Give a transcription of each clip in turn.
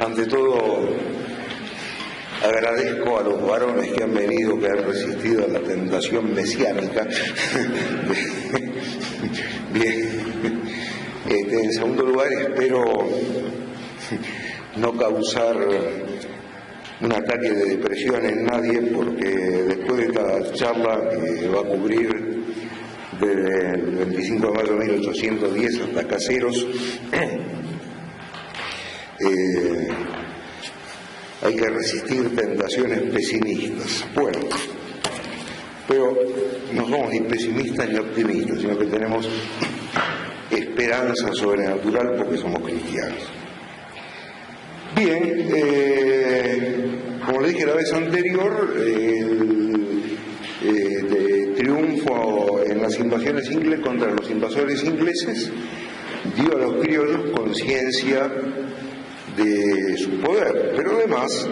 Ante todo, agradezco a los varones que han venido, que han resistido a la tentación mesiánica. Bien. En segundo lugar, espero no causar un ataque de depresión en nadie, porque después de esta charla que va a cubrir desde el 25 de mayo de 1810 hasta Caseros, hay que resistir tentaciones pesimistas. Bueno, pero no somos ni pesimistas ni optimistas, sino que tenemos esperanza sobrenatural porque somos cristianos. Bien, como le dije la vez anterior, el triunfo en las invasiones inglesas contra los invasores ingleses dio a los criollos conciencia de su poder, pero además,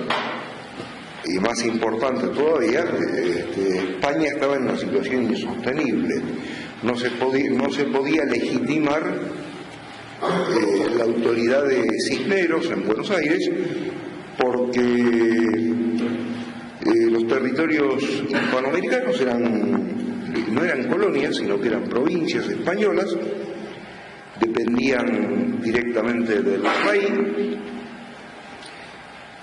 y más importante todavía, España estaba en una situación insostenible. No se podía legitimar la autoridad de Cisneros en Buenos Aires, porque los territorios hispanoamericanos no eran colonias, sino que eran provincias españolas, dependían directamente del rey.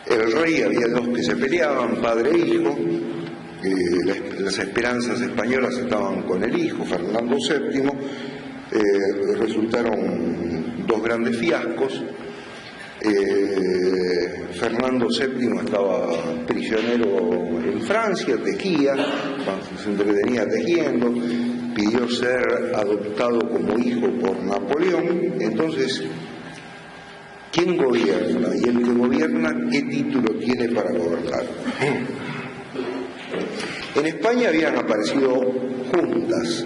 El rey, había dos que se peleaban, padre e hijo. Las esperanzas españolas estaban con el hijo, Fernando VII. Resultaron dos grandes fiascos. Fernando VII estaba prisionero en Francia, tejía, se entretenía tejiendo, pidió ser adoptado como hijo por Napoleón. Entonces, ¿quién gobierna? Y el que gobierna, ¿qué título tiene para gobernar? En España habían aparecido juntas.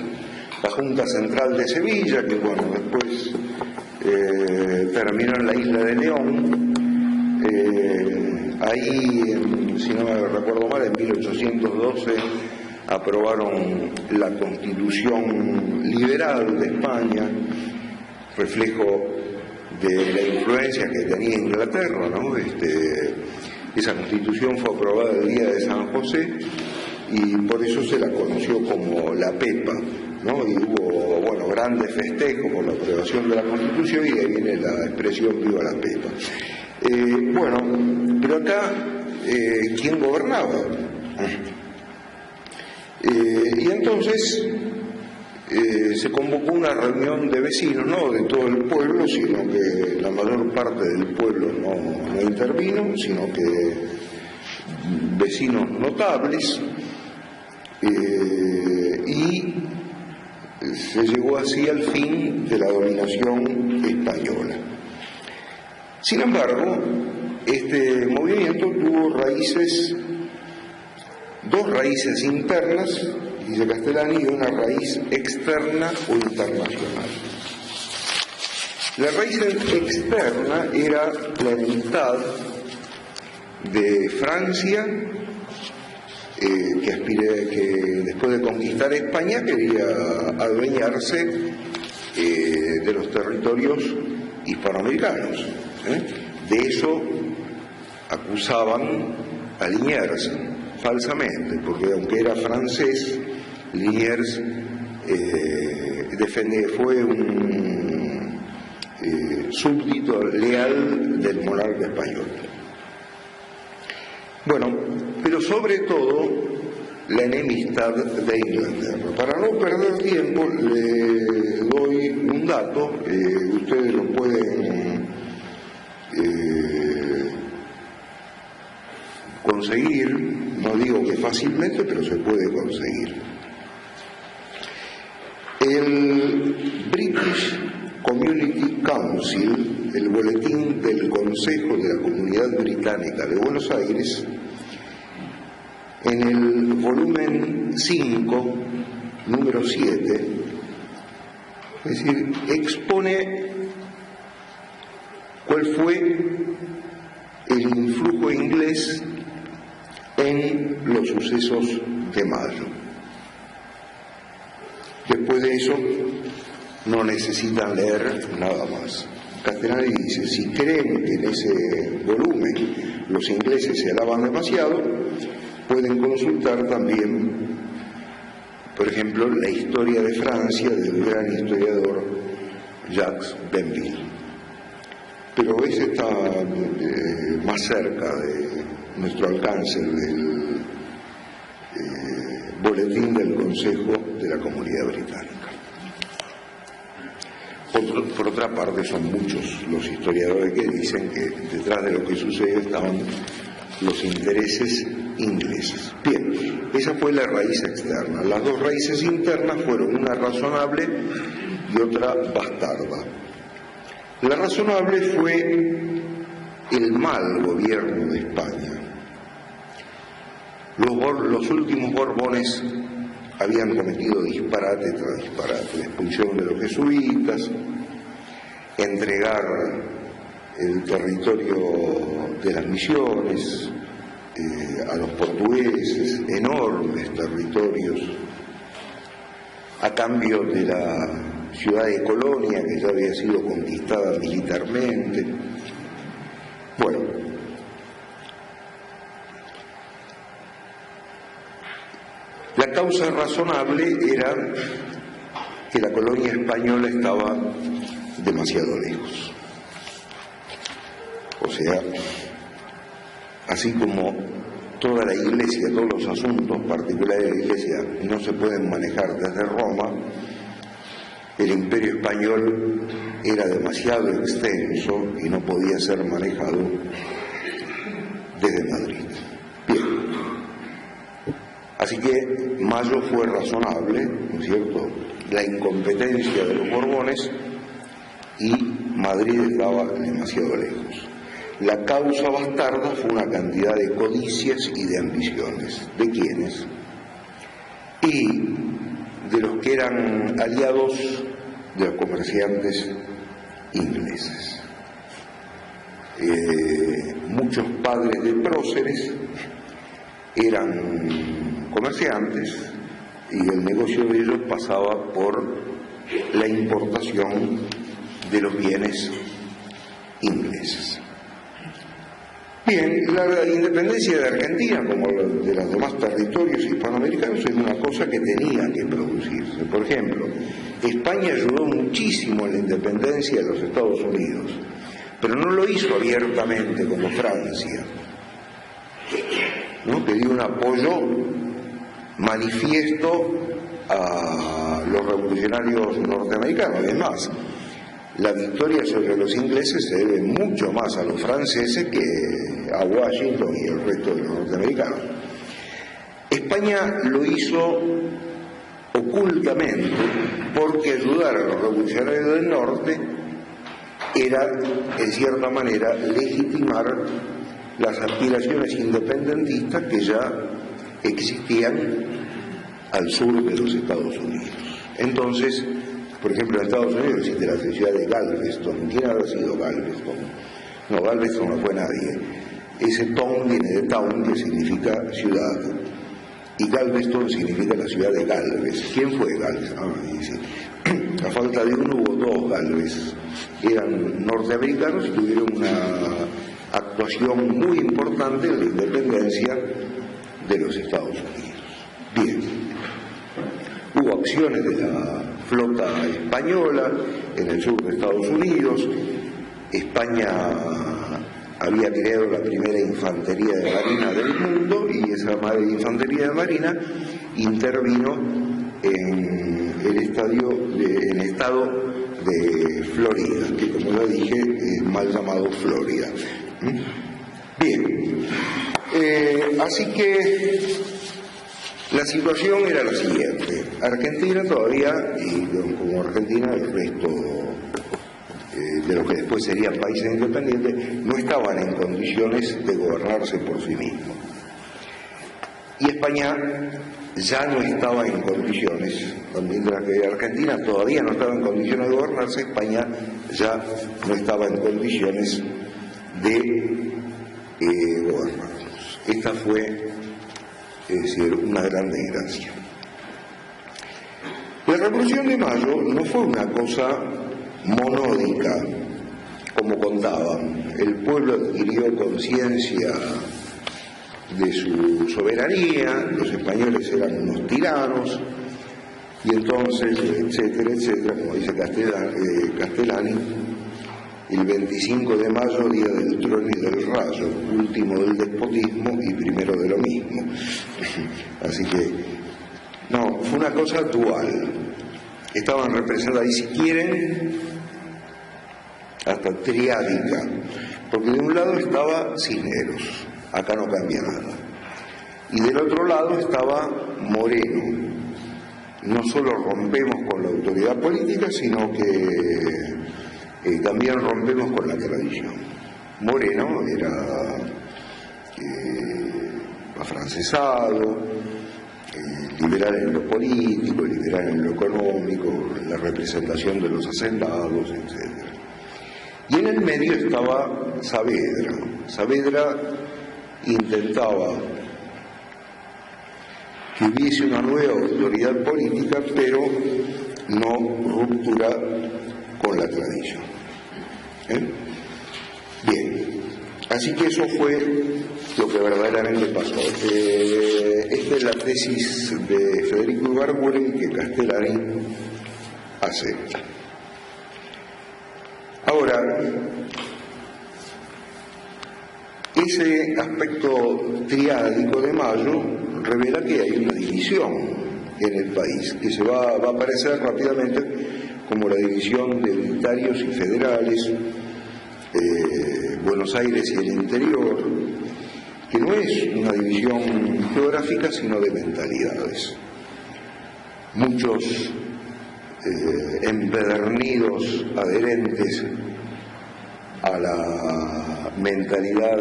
La Junta Central de Sevilla, que bueno, después terminó en la isla de León. Ahí, si no me recuerdo mal, en 1812 aprobaron la Constitución Liberal de España, reflejo de la influencia que tenía Inglaterra, ¿no? Esa Constitución fue aprobada el día de San José y por eso se la conoció como la Pepa, ¿no? Y hubo, bueno, grandes festejos por la aprobación de la Constitución, y de ahí viene la expresión viva la Pepa. Bueno, pero acá, ¿quién gobernaba? Y entonces se convocó una reunión de vecinos, no de todo el pueblo, sino que la mayor parte del pueblo no intervino, sino que vecinos notables, y se llegó así al fin de la dominación española. Sin embargo, este movimiento tuvo dos raíces internas, dice Castellani, y una raíz externa o internacional. La raíz externa era la enemistad de Francia, que después de conquistar España quería adueñarse de los territorios hispanoamericanos. De eso acusaban a Liniers, falsamente, porque aunque era francés, Liniers fue un súbdito leal del monarca español. Bueno, pero sobre todo la enemistad de Inglaterra. Para no perder tiempo, le doy un dato, ustedes lo pueden conseguir, no digo que fácilmente, pero se puede conseguir. El British Community Council, el boletín del Consejo de la Comunidad Británica de Buenos Aires, en el volumen 5, número 7, es decir, expone cuál fue el influjo inglés en los sucesos de mayo. Después de eso no necesitan leer nada más. Castellani dice: si creen que en ese volumen los ingleses se alaban demasiado, pueden consultar también, por ejemplo, la historia de Francia del gran historiador Jacques Benville. Pero ese está más cerca de nuestro alcance del boletín del Consejo de la Comunidad Británica. Por otra parte, son muchos los historiadores que dicen que detrás de lo que sucede estaban los intereses ingleses. Bien, esa fue la raíz externa. Las dos raíces internas fueron una razonable y otra bastarda. La razonable fue el mal gobierno de España. Los últimos Borbones habían cometido disparate tras disparate: la expulsión de los jesuitas, entregar el territorio de las misiones a los portugueses, enormes territorios, a cambio de la ciudad de Colonia, que ya había sido conquistada militarmente. Bueno, la causa razonable era que la colonia española estaba demasiado lejos. O sea, así como toda la Iglesia, todos los asuntos particulares de la Iglesia no se pueden manejar desde Roma, el Imperio Español era demasiado extenso y no podía ser manejado desde Madrid. Bien. Así que Mayo fue razonable, ¿no es cierto?, la incompetencia de los Borbones, y Madrid estaba demasiado lejos. La causa bastarda fue una cantidad de codicias y de ambiciones. ¿De quiénes? Y de los que eran aliados de los comerciantes ingleses. Muchos padres de próceres eran comerciantes y el negocio de ellos pasaba por la importación de los bienes ingleses. Bien, la independencia de Argentina, como de los demás territorios hispanoamericanos, es una cosa que tenía que producirse. Por ejemplo, España ayudó muchísimo en la independencia de los Estados Unidos, pero no lo hizo abiertamente como Francia, ¿no?, que dio un apoyo manifiesto a los revolucionarios norteamericanos. Además, la victoria sobre los ingleses se debe mucho más a los franceses que a Washington y el resto de los norteamericanos. España lo hizo ocultamente, porque ayudar a los revolucionarios del norte era, en cierta manera, legitimar las aspiraciones independentistas que ya existían al sur de los Estados Unidos. Entonces, por ejemplo, en Estados Unidos existe la ciudad de Galveston. ¿Quién habrá sido Galveston? No, Galveston no fue nadie. Ese town viene de town, que significa ciudad, y Galveston significa la ciudad de Galvez. ¿Quién fue Galvez? Dice, a falta de uno hubo dos Galvez. Eran norteamericanos y tuvieron una actuación muy importante en la independencia de los Estados Unidos. Bien, hubo acciones de la flota española en el sur de Estados Unidos. España había creado la primera infantería de marina del mundo, y esa infantería de marina intervino en el estado de Florida, que, como ya dije, es mal llamado Florida. Bien, así que la situación era la siguiente. Argentina todavía, y como Argentina el resto de lo que después serían países independientes, no estaban en condiciones de gobernarse por sí mismos. Y España ya no estaba en condiciones, mientras que Argentina todavía no estaba en condiciones de gobernarse, España ya no estaba en condiciones de gobernarnos. Esta fue, es decir, una gran desgracia. La Revolución de Mayo no fue una cosa monódica. como contaban, el pueblo adquirió conciencia de su soberanía, los españoles eran unos tiranos, y entonces, etcétera, etcétera, como dice Castellani, el 25 de mayo, día del trueno y del rayo, último del despotismo y primero de lo mismo. Así que, no, fue una cosa dual. Estaban representadas, y si quieren, hasta triádica, porque de un lado estaba Cisneros, acá no cambia nada, y del otro lado estaba Moreno. No solo rompemos con la autoridad política, sino que también rompemos con la tradición. Moreno era afrancesado, liberal en lo político, liberal en lo económico, la representación de los hacendados, etc. Y en el medio estaba Saavedra. Saavedra intentaba que hubiese una nueva autoridad política, pero no ruptura con la tradición. Bien, así que eso fue lo que verdaderamente pasó. Esta es la tesis de Federico Ibarguren que Castellani acepta. Ahora, ese aspecto triádico de Mayo revela que hay una división en el país, que se va a aparecer rápidamente como la división de unitarios y federales, Buenos Aires y el interior, que no es una división geográfica, sino de mentalidades. Muchos empedernidos adherentes a la mentalidad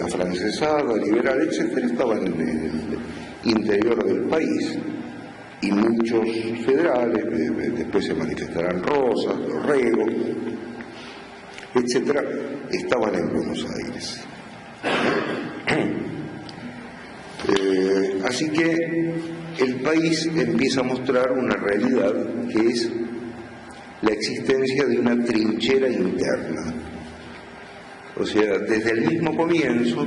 afrancesada, liberal, etcétera, estaban en el interior del país, y muchos federales, después se manifestarán Rosas, Dorrego, etcétera, estaban en Buenos Aires. Así que el país empieza a mostrar una realidad que es la existencia de una trinchera interna. O sea, desde el mismo comienzo,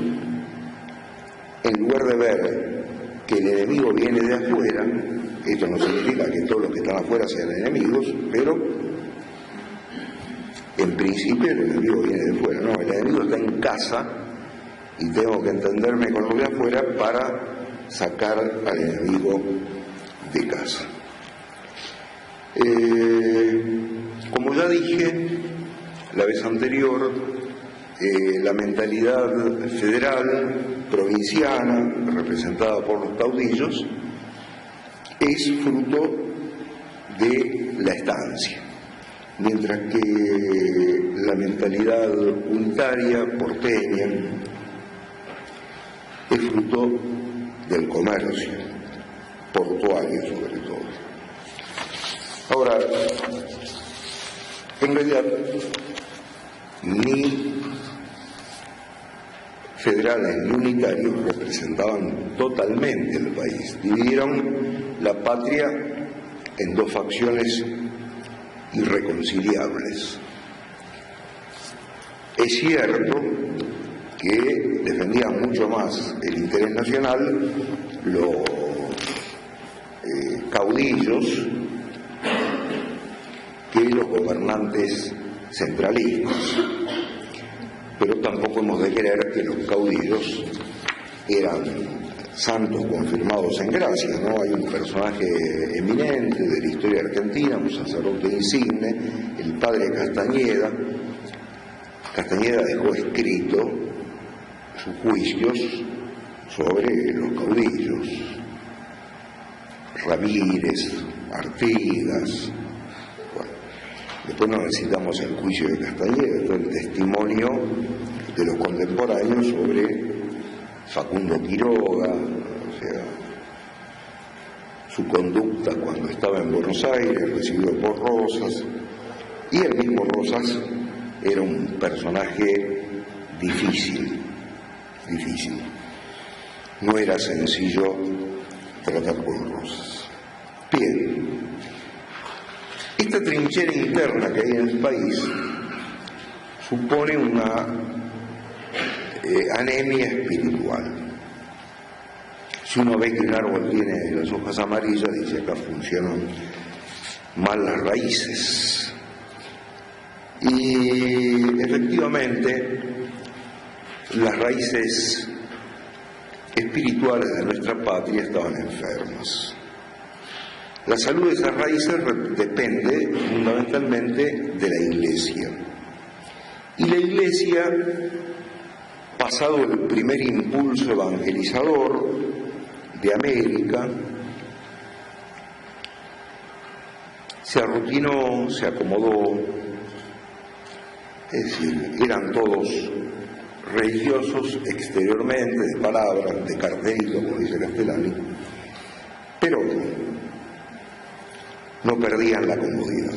en lugar de ver que el enemigo viene de afuera, esto no significa que todos los que están afuera sean enemigos, pero en principio el enemigo viene de fuera. No, el enemigo está en casa y tengo que entenderme con los de afuera para sacar al enemigo de casa. Como ya dije la vez anterior, la mentalidad federal, provinciana, representada por los caudillos, es fruto de la estancia, mientras que la mentalidad unitaria, porteña, es fruto del comercio, portuario sobre todo. Ahora, en realidad, ni federales ni unitarios representaban totalmente el país. Dividieron la patria en dos facciones irreconciliables. Es cierto que defendían mucho más el interés nacional los caudillos que los gobernantes centralistas, pero tampoco hemos de creer que los caudillos eran santos confirmados en gracia, ¿no? Hay un personaje eminente de la historia argentina, un sacerdote insigne, el padre Castañeda. Castañeda dejó escrito sus juicios sobre los caudillos, Ramírez, Artigas. Bueno, después no necesitamos el juicio de Castañeda, todo el testimonio de los contemporáneos sobre Facundo Quiroga, o sea, su conducta cuando estaba en Buenos Aires, recibido por Rosas, y el mismo Rosas era un personaje difícil. No era sencillo tratar con Rosas. Bien, esta trinchera interna que hay en el país supone una anemia espiritual. Si uno ve que un árbol tiene las hojas amarillas, dice acá funcionan mal las raíces. Y efectivamente las raíces espirituales de nuestra patria estaban enfermas. La salud de esas raíces depende fundamentalmente de la Iglesia. Y la Iglesia, pasado el primer impulso evangelizador de América, se arrutinó, se acomodó, es decir, eran todos religiosos exteriormente, de palabras, de cartelito, como dice Castellani, pero no perdían la comodidad.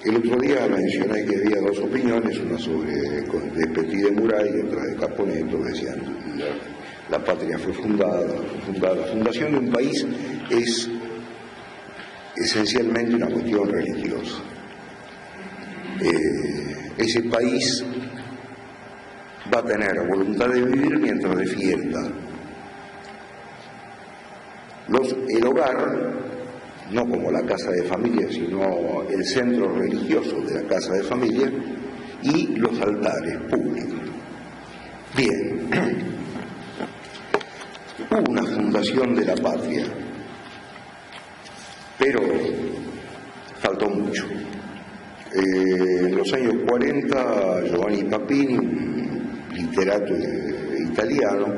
El otro día mencioné que había dos opiniones, una de Petit de Muray y otra de Caponeto, que decían la patria fue fundada. La fundación de un país es esencialmente una cuestión religiosa. Ese país va a tener voluntad de vivir mientras defienda el hogar, no como la casa de familia, sino el centro religioso de la casa de familia, y los altares públicos. Bien, hubo una fundación de la patria, pero faltó mucho. En los años 40, Giovanni Papini, un literato italiano,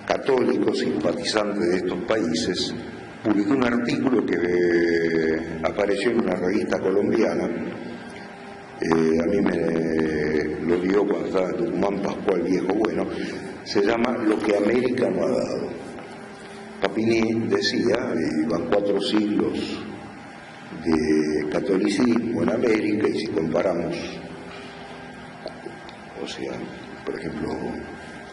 católico, simpatizante de estos países, publicó un artículo que apareció en una revista colombiana. A mí me lo dio cuando estaba en Tucumán Pascual Viejo Bueno. Se llama Lo que América no ha dado. Papini decía, van 4 siglos de catolicismo en América, y si comparamos, o sea, por ejemplo,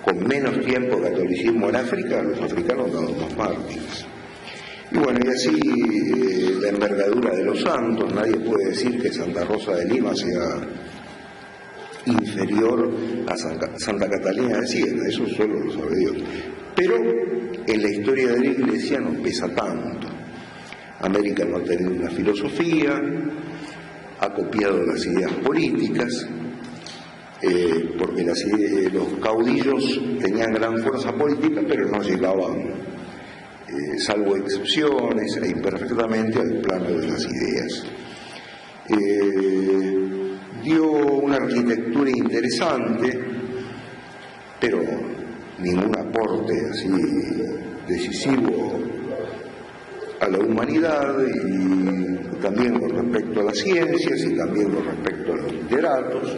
con menos tiempo de catolicismo en África, los africanos han dado más mártires. Y bueno, y así la envergadura de los santos. Nadie puede decir que Santa Rosa de Lima sea inferior a Santa Catalina de Siena, eso solo lo sabe Dios. Pero en la historia de la Iglesia no pesa tanto. América no ha tenido una filosofía, ha copiado las ideas políticas, porque los caudillos tenían gran fuerza política, pero no llegaban, salvo excepciones e imperfectamente, al plano de las ideas. Dio una arquitectura interesante, pero ningún aporte así decisivo a la humanidad, y también con respecto a las ciencias, y también con respecto a los literatos,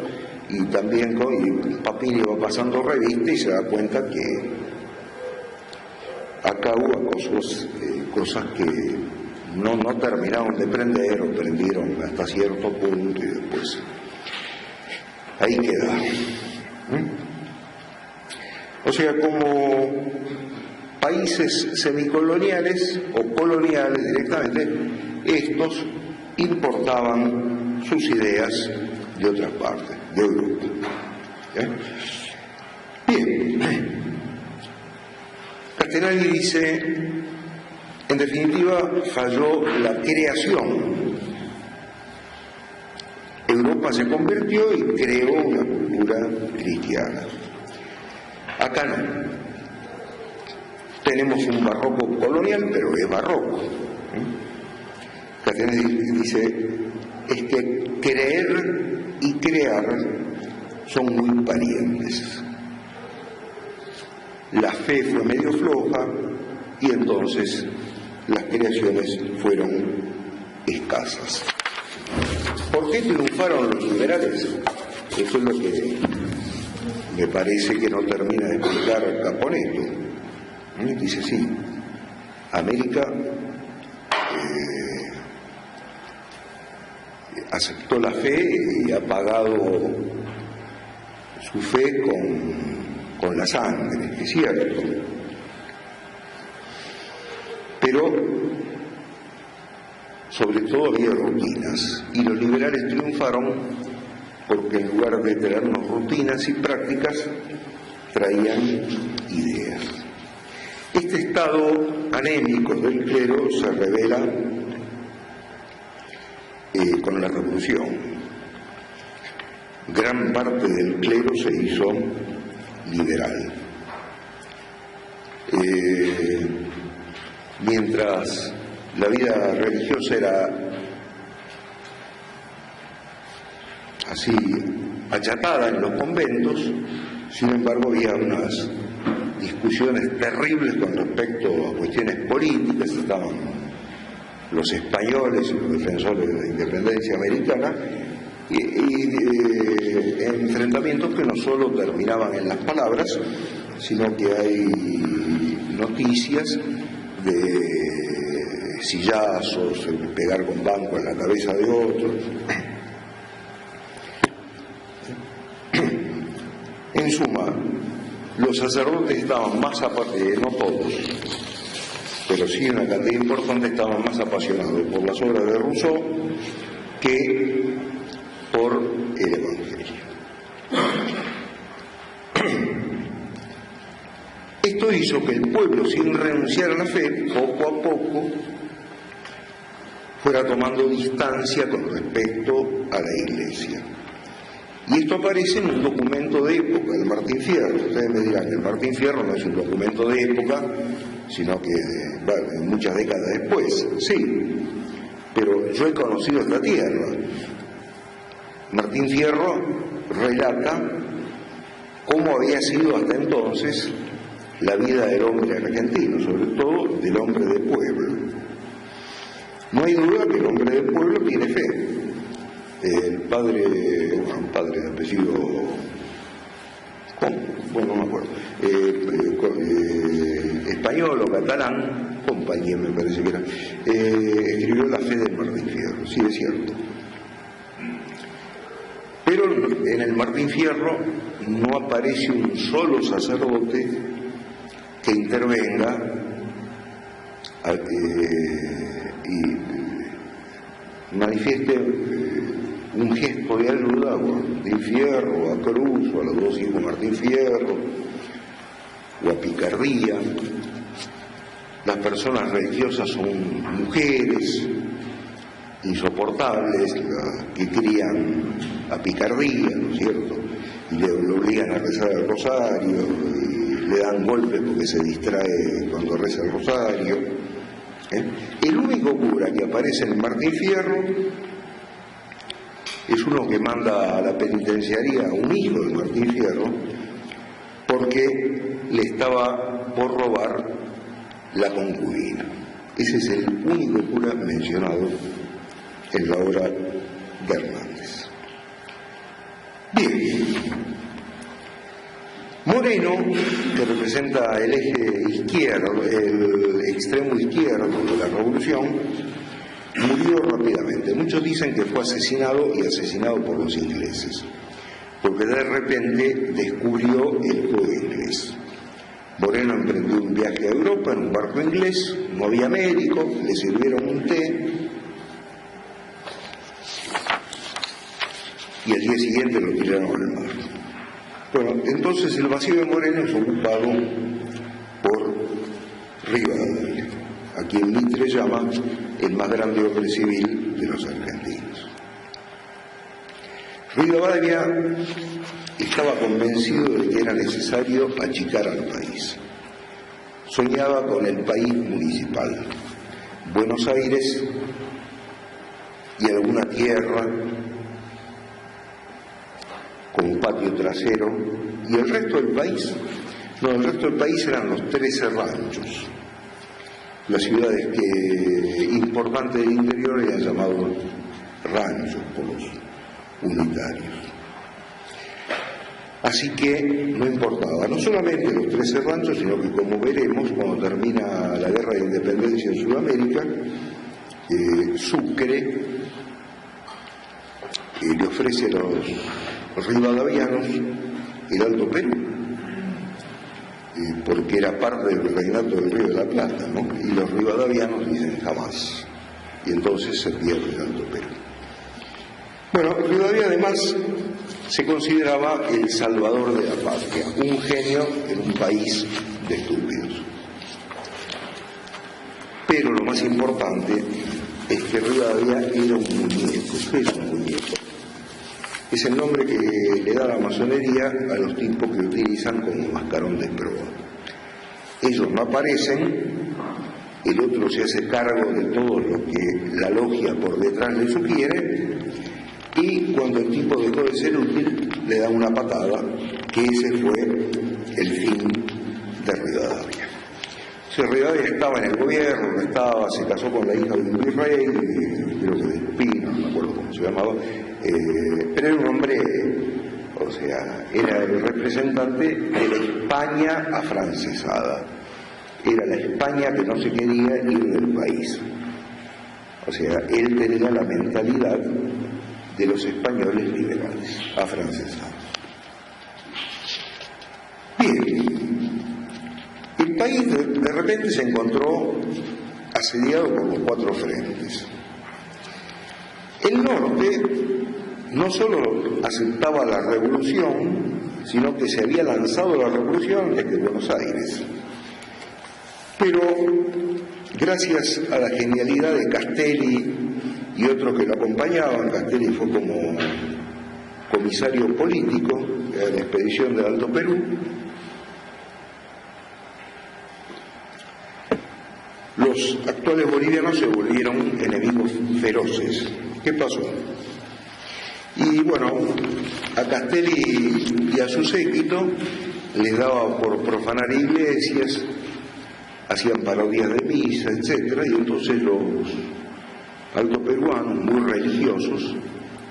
y también y Papini va pasando revista y se da cuenta que acá hubo cosas que no terminaron de prender, o prendieron hasta cierto punto, y después ahí queda. O sea, como países semicoloniales o coloniales directamente, estos importaban sus ideas de otras partes, de Europa. Bien, Castellani dice, en definitiva, falló la creación. Europa se convirtió y creó una cultura cristiana. Acá no. Tenemos un barroco colonial, pero es barroco. Castellani dice, es que creer y crear son muy parientes. La fe fue medio floja y entonces las creaciones fueron escasas. ¿Por qué triunfaron los liberales? Eso es lo que me parece que no termina de explicar Caponeto. Dice, sí, América aceptó la fe y ha pagado su fe con la sangre, es cierto. Pero sobre todo había rutinas, y los liberales triunfaron porque en lugar de traernos rutinas y prácticas, traían ideas. Este estado anémico del clero se revela con la Revolución. Gran parte del clero se hizo liberal. Mientras la vida religiosa era así achatada en los conventos, sin embargo había unas discusiones terribles con respecto a cuestiones políticas. Estaban los españoles y los defensores de la independencia americana y enfrentamientos que no solo terminaban en las palabras, sino que hay noticias de sillazos, pegar con banco en la cabeza de otros. En suma, los sacerdotes estaban más apasionados, no todos, pero sí una cantidad importante, estaban más apasionados por las obras de Rousseau que por el Evangelio. Esto hizo que el pueblo, sin renunciar a la fe, poco a poco fuera tomando distancia con respecto a la Iglesia. Y esto aparece en un documento de época, el Martín Fierro. Ustedes me dirán, el Martín Fierro no es un documento de época, sino que muchas décadas después, sí, pero yo he conocido esta tierra. Martín Fierro relata cómo había sido hasta entonces la vida del hombre argentino, sobre todo del hombre de pueblo. No hay duda que el hombre de pueblo tiene fe. El padre, un padre de apellido, bueno, no me acuerdo, español o catalán, compañía me parece que era, escribió La fe del Martín Fierro, sí es cierto. Pero en el Martín Fierro no aparece un solo sacerdote que intervenga y manifieste un gesto de ayuda a Martín Fierro, a Cruz, o a los dos hijos Martín Fierro, o a Picardía. Las personas religiosas son mujeres insoportables, que crían a Picardía, ¿no es cierto? Y le obligan a rezar el rosario, y le dan golpes porque se distrae cuando reza el rosario. El único cura que aparece en el Martín Fierro es uno que manda a la penitenciaría a un hijo de Martín Fierro porque le estaba por robar la concubina. Ese es el único cura mencionado en la obra de Hernández. Bien, Moreno, que representa el eje izquierdo, el extremo izquierdo de la revolución, murió rápidamente. Muchos dicen que fue asesinado y asesinado por los ingleses, porque de repente descubrió el fuego inglés. Moreno emprendió un viaje a Europa en un barco inglés, no había médico, le sirvieron un té y al día siguiente lo tiraron al mar. Bueno, entonces el vacío de Moreno es ocupado por Rivadavia, a quien Mitre llama el más grande hombre civil de los argentinos. Rivadavia estaba convencido de que era necesario achicar al país. Soñaba con el país municipal, Buenos Aires y alguna tierra con patio trasero, y el resto del país. No, el resto del país eran los 13 ranchos. Las ciudades importantes del interior eran llamados ranchos por los unitarios. Así que no importaba, no solamente los 13 ranchos, sino que, como veremos, cuando termina la guerra de independencia en Sudamérica, Sucre le ofrece a los rivadavianos el Alto Perú, porque era parte del reinato del Río de la Plata, ¿no? Y los rivadavianos dicen jamás, y entonces se pierde el Alto Perú. Bueno, Rivadavia además se consideraba el salvador de la patria, un genio en un país de estúpidos. Pero lo más importante es que Rivadavia era un muñeco. ¿Qué es un muñeco? Es el nombre que le da la masonería a los tipos que utilizan como mascarón de proa. Ellos no aparecen, el otro se hace cargo de todo lo que la logia por detrás le sugiere, y cuando el tipo dejó de ser útil, le da una patada, que ese fue el fin de Rivadavia. Rivadavia estaba en el gobierno, se casó con la hija de un virrey, creo que de Espino, no me acuerdo cómo se llamaba, pero era un hombre, o sea, era el representante de la España afrancesada, era la España que no se quería ir del país. O sea, él tenía la mentalidad de los españoles liberales, afrancesados. Bien. El país de repente se encontró asediado por los 4 frentes. El norte no solo aceptaba la revolución, sino que se había lanzado la revolución desde Buenos Aires. Pero gracias a la genialidad de Castelli y otros que lo acompañaban, Castelli fue como comisario político de la expedición del Alto Perú, los actuales bolivianos se volvieron enemigos feroces. ¿Qué pasó? Y bueno, a Castelli y a su séquito les daba por profanar iglesias, hacían parodias de misa, etc. Y entonces los altoperuanos, muy religiosos,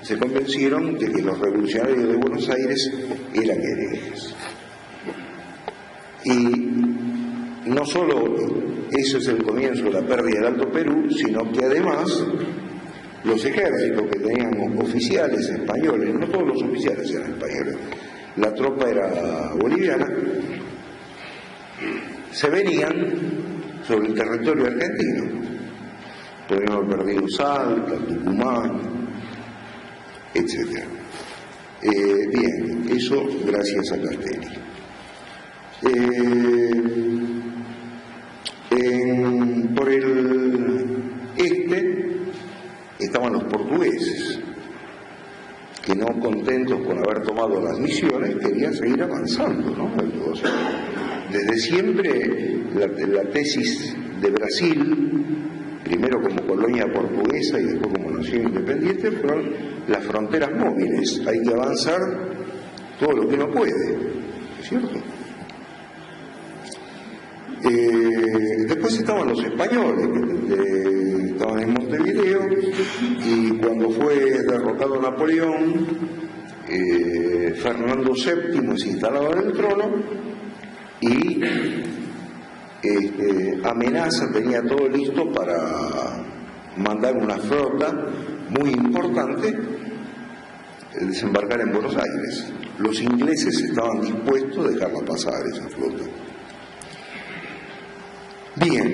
se convencieron de que los revolucionarios de Buenos Aires eran herejes. Y no solo eso es el comienzo de la pérdida del Alto Perú, sino que además los ejércitos que tenían oficiales españoles, no todos los oficiales eran españoles, la tropa era boliviana, se venían sobre el territorio argentino. Podrían haber perdido Salta, Tucumán, etc. Bien, eso gracias a Castelli. Por el este estaban los portugueses, que no contentos con haber tomado las misiones, querían seguir avanzando, ¿no? O sea, desde siempre la tesis de Brasil, primero como colonia portuguesa y después como nación independiente, fueron las fronteras móviles. Hay que avanzar todo lo que uno puede, ¿cierto? Después estaban los españoles, que estaban en Montevideo, y cuando fue derrotado Napoleón, Fernando VII se instalaba en el trono y amenaza, tenía todo listo para mandar una flota muy importante, desembarcar en Buenos Aires. Los ingleses estaban dispuestos a dejarla pasar esa flota. Bien,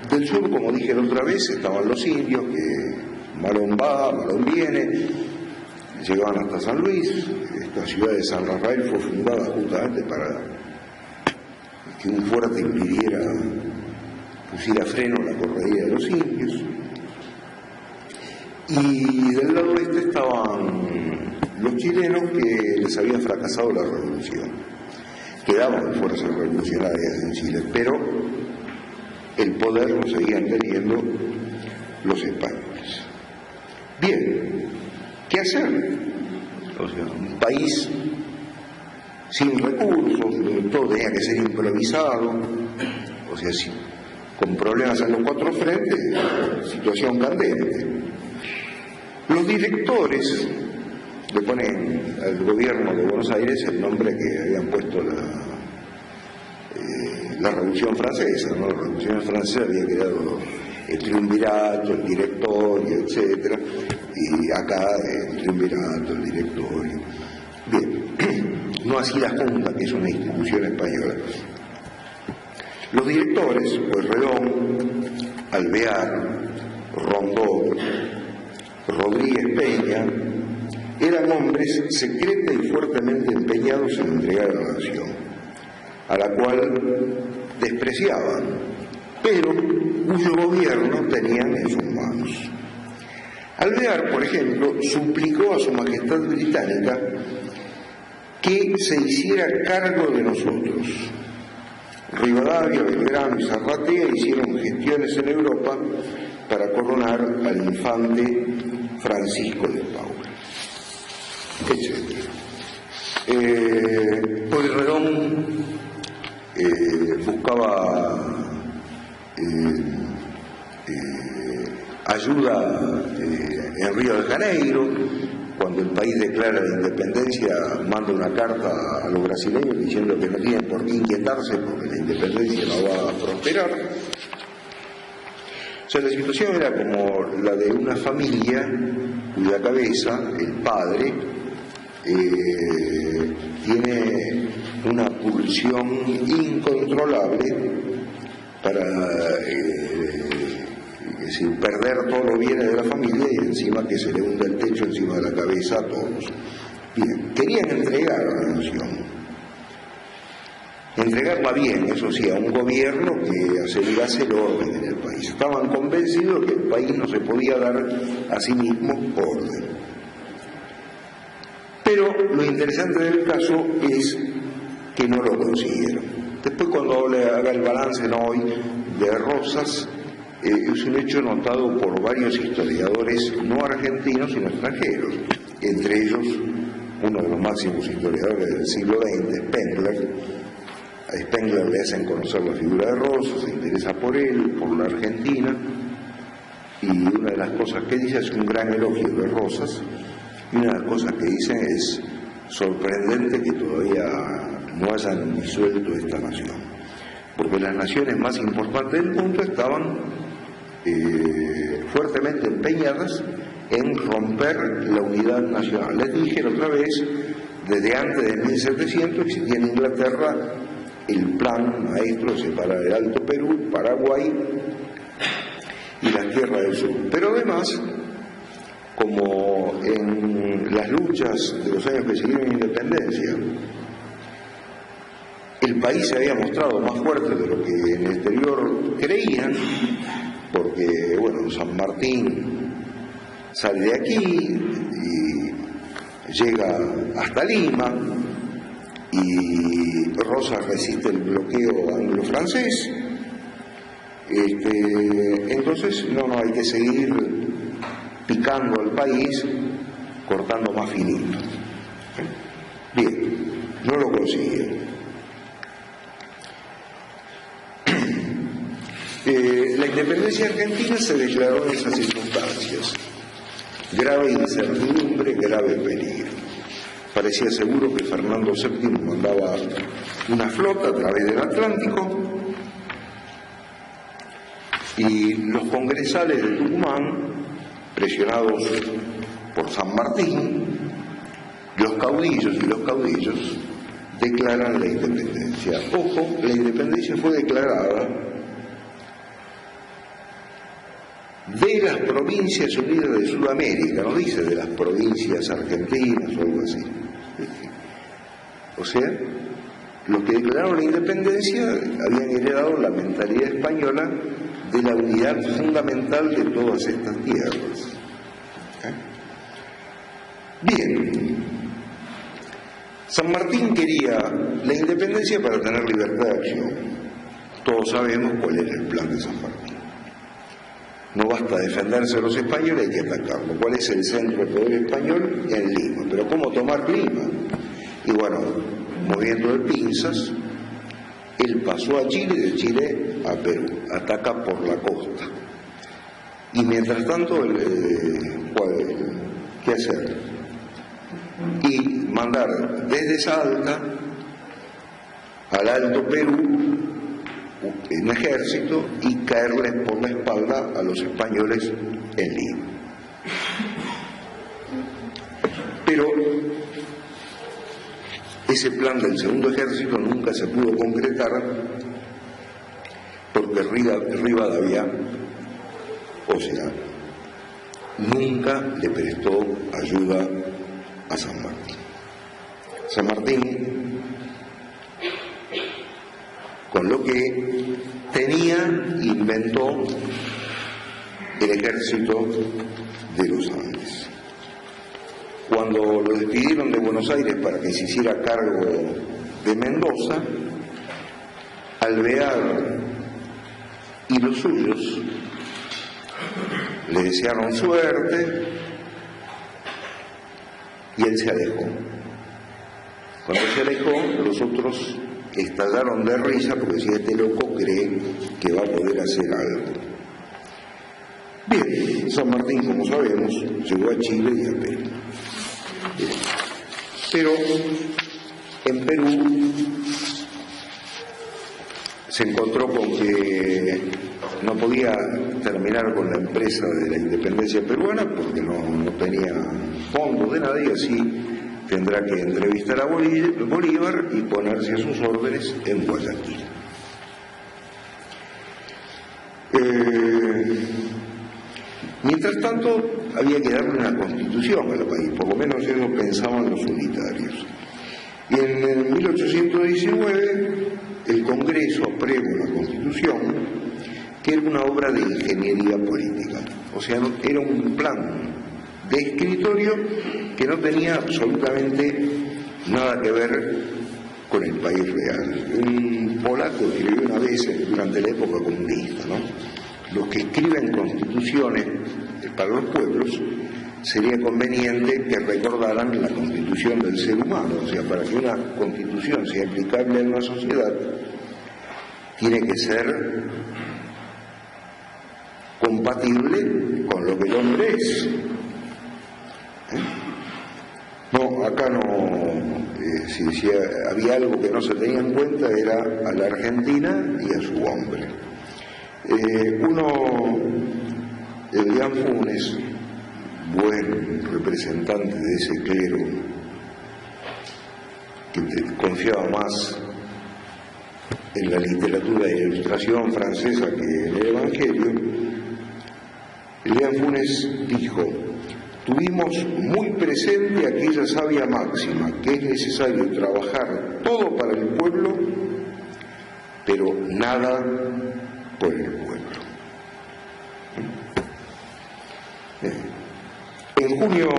del sur, como dije la otra vez, estaban los indios, que Malón va, Malón viene, llegaban hasta San Luis. Esta ciudad de San Rafael fue fundada justamente para que un fuerte pusiera freno a la correría de los indios. Y del lado oeste estaban los chilenos, que les había fracasado la revolución. Quedaban fuerzas revolucionarias en Chile, pero el poder lo seguían teniendo los españoles. Bien, ¿qué hacer? O sea, un país sin recursos, todo tenía que ser improvisado, o sea, con problemas en los 4 frentes, situación candente. Los directores le ponen al gobierno de Buenos Aires el nombre que habían puesto la Revolución Francesa, ¿no? La Revolución Francesa había creado el triunvirato, el directorio, etc. Y acá el triunvirato, el directorio. Bien, no así la Junta, que es una institución española. Los directores, Pueyrredón, Alvear, Rondó, Rodríguez Peña, eran hombres secreta y fuertemente empeñados en entregar a la nación, a la cual despreciaban, pero cuyo gobierno tenían en sus manos. Alvear, por ejemplo, suplicó a su Majestad Británica que se hiciera cargo de nosotros. Rivadavia, Belgrano y Zarratea hicieron gestiones en Europa para coronar al infante Francisco de Paula, etc. Pueyrredón buscaba ayuda en Río de Janeiro. Cuando el país declara la independencia, manda una carta a los brasileños diciendo que no tienen por qué inquietarse porque la independencia no va a prosperar. O sea, la situación era como la de una familia cuya cabeza, el padre, tiene una pulsión incontrolable para perder todos los bienes de la familia y encima que se le hunda el techo encima de la cabeza a todos. Bien, querían entregar a la nación, entregarla bien, eso sí, a un gobierno que asegurase el orden en el país. Estaban convencidos de que el país no se podía dar a sí mismo orden. Pero lo interesante del caso es que no lo consiguieron. Después, cuando le haga el balance hoy de Rosas, es un hecho notado por varios historiadores no argentinos sino extranjeros, entre ellos uno de los máximos historiadores del siglo XX, Spengler. A Spengler le hacen conocer la figura de Rosas, se interesa por él, por la Argentina, y una de las cosas que dice es un gran elogio de Rosas, y una de las cosas que dice es sorprendente que todavía no hayan disuelto esta nación, porque las naciones más importantes del mundo estaban fuertemente empeñadas en romper la unidad nacional. Les dije la otra vez, desde antes de 1700 existía en Inglaterra el plan maestro de separar el Alto Perú, Paraguay y las tierras del sur. Pero además, como en las luchas de los años que siguieron la independencia, el país se había mostrado más fuerte de lo que en el exterior creían, porque, bueno, San Martín sale de aquí y llega hasta Lima, y Rosas resiste el bloqueo anglo-francés. Entonces, no hay que seguir picando al país, cortando más finito. Bien, no lo consiguieron. La independencia argentina se declaró en esas circunstancias: grave incertidumbre, grave peligro. Parecía seguro que Fernando VII mandaba una flota a través del Atlántico, y los congresales de Tucumán, presionados por San Martín, los caudillos declaran la independencia. Ojo, la independencia fue declarada de las Provincias Unidas de Sudamérica, no dice de las provincias argentinas o algo así. O sea, los que declararon la independencia habían heredado la mentalidad española de la unidad fundamental de todas estas tierras. Bien, San Martín quería la independencia para tener libertad de acción. Todos sabemos cuál era el plan de San Martín. No basta defenderse de los españoles, hay que atacarlo. ¿Cuál es el centro del poder español? En Lima. ¿Pero cómo tomar Lima? Y bueno, moviendo de pinzas, él pasó a Chile y de Chile a Perú, ataca por la costa. Y mientras tanto, ¿qué hacer? Y mandar desde Salta al Alto Perú un ejército y caerles por la espalda a los españoles en Lima. Pero ese plan del segundo ejército nunca se pudo concretar porque Rivadavia, o sea, nunca le prestó ayuda a San Martín. San Martín, con lo que tenía, inventó el ejército de los Andes. Cuando lo despidieron de Buenos Aires para que se hiciera cargo de Mendoza, Alvear y los suyos le desearon suerte y él se alejó. Cuando se alejó, los otros estallaron de risa porque si este loco cree que va a poder hacer algo. Bien, San Martín, como sabemos, llegó a Chile y a Perú. Bien. Pero en Perú se encontró con que no podía terminar con la empresa de la independencia peruana porque no tenía fondos de nada, y así tendrá que entrevistar a Bolívar y ponerse a sus órdenes en Guayaquil. Mientras tanto, había que darle una constitución al país, por lo menos eso pensaban los unitarios. Y en 1819 el Congreso aprueba una constitución que era una obra de ingeniería política, o sea, era un plan de escritorio que no tenía absolutamente nada que ver con el país real. Un polaco escribió una vez durante la época comunista, ¿no? Los que escriben constituciones para los pueblos, sería conveniente que recordaran la constitución del ser humano, o sea, para que una constitución sea aplicable a una sociedad, tiene que ser compatible con lo que el hombre es. No, acá no, si había algo que no se tenía en cuenta era a la Argentina y a su hombre. Elian Funes, buen representante de ese clero que confiaba más en la literatura de ilustración francesa que en el Evangelio, Elian Funes dijo: tuvimos muy presente aquella sabia máxima que es necesario trabajar todo para el pueblo, pero nada por el pueblo. En junio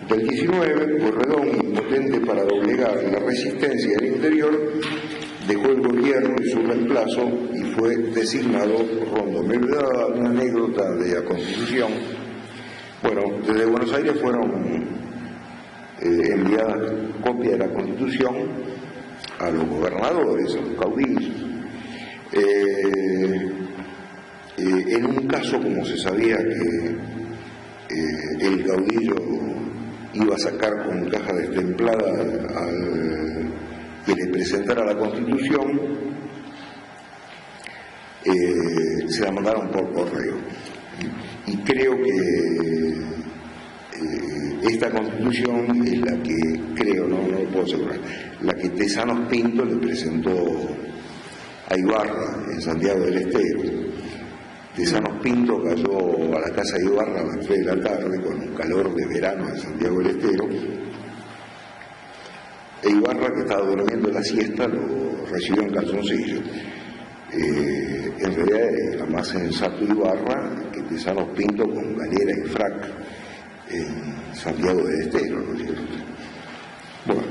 del 19, Pueyrredón, impotente para doblegar la resistencia del interior, dejó el gobierno y su reemplazo y fue designado Rondó. Me da una anécdota de la Constitución. Bueno, desde Buenos Aires fueron enviadas copias de la Constitución a los gobernadores, a los caudillos. En un caso, como se sabía que el caudillo iba a sacar con caja destemplada al que le presentara la Constitución, se la mandaron por correo. Y creo que esta Constitución es la que, creo, no lo puedo asegurar, la que Tesanos Pinto le presentó a Ibarra en Santiago del Estero. Tesanos Pinto cayó a la casa de Ibarra a las 3 de la tarde con un calor de verano en Santiago del Estero, e Ibarra, que estaba durmiendo la siesta, lo recibió en calzoncillo. En realidad era más sensato Ibarra que Tesanos Pinto con galera y frac en Santiago del Estero, ¿no es cierto? Bueno,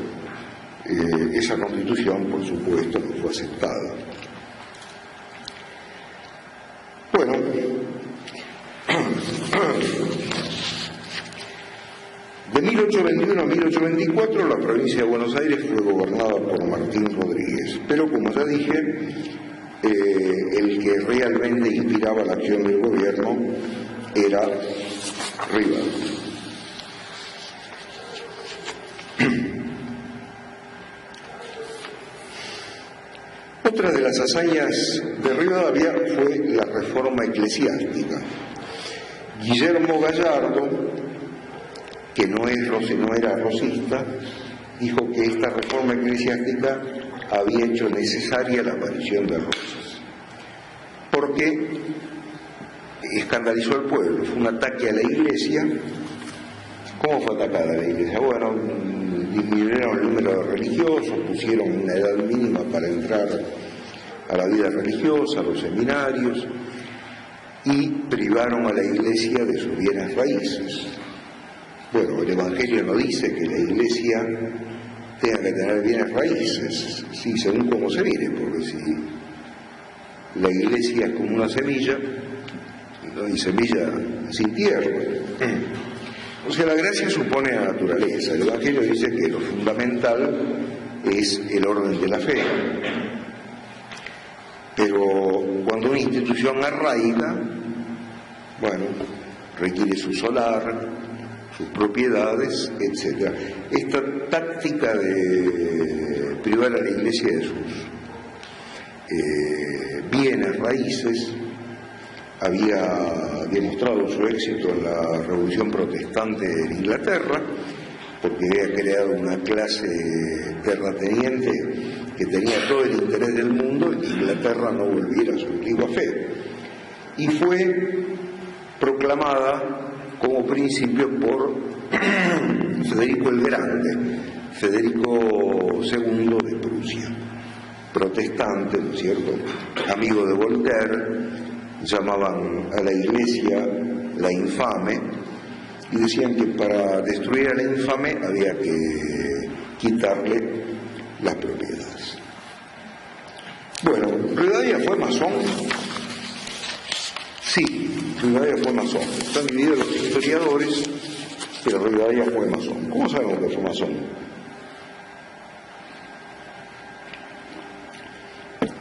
esa Constitución, por supuesto, no fue aceptada. Bueno, de 1821 a 1824 la provincia de Buenos Aires fue gobernada por Martín Rodríguez, pero como ya dije, el que realmente inspiraba la acción del gobierno era Rivadavia. Otra de las hazañas de Rivadavia fue la reforma eclesiástica. Guillermo Gallardo, que no era rosista, dijo que esta reforma eclesiástica había hecho necesaria la aparición de Rosas, porque escandalizó al pueblo. Fue un ataque a la Iglesia ¿Cómo fue atacada la iglesia? Bueno, disminuyeron el número de religiosos, pusieron una edad mínima para entrar a la vida religiosa, a los seminarios, y privaron a la iglesia de sus bienes raíces. Bueno, el Evangelio no dice que la iglesia tenga que tener bienes raíces, sí, según cómo se mire, porque si la iglesia es como una semilla, no hay semilla sin tierra. O sea, la gracia supone la naturaleza. El Evangelio dice que lo fundamental es el orden de la fe. Pero cuando una institución arraiga, bueno, requiere su solar, sus propiedades, etc. Esta táctica de privar a la iglesia de sus bienes raíces había demostrado su éxito en la Revolución Protestante en Inglaterra, porque había creado una clase terrateniente que tenía todo el interés del mundo en que Inglaterra no volviera a su antigua fe. Y fue proclamada como principio por Federico el Grande, Federico II de Prusia, protestante, ¿no es cierto?, amigo de Voltaire. Llamaban a la iglesia la infame y decían que para destruir a la infame había que quitarle las propiedades. Bueno, ¿Rivadavia fue masón? Sí, Rivadavia fue masón. Están divididos los historiadores, pero Rivadavia fue masón. ¿Cómo sabemos que fue masón?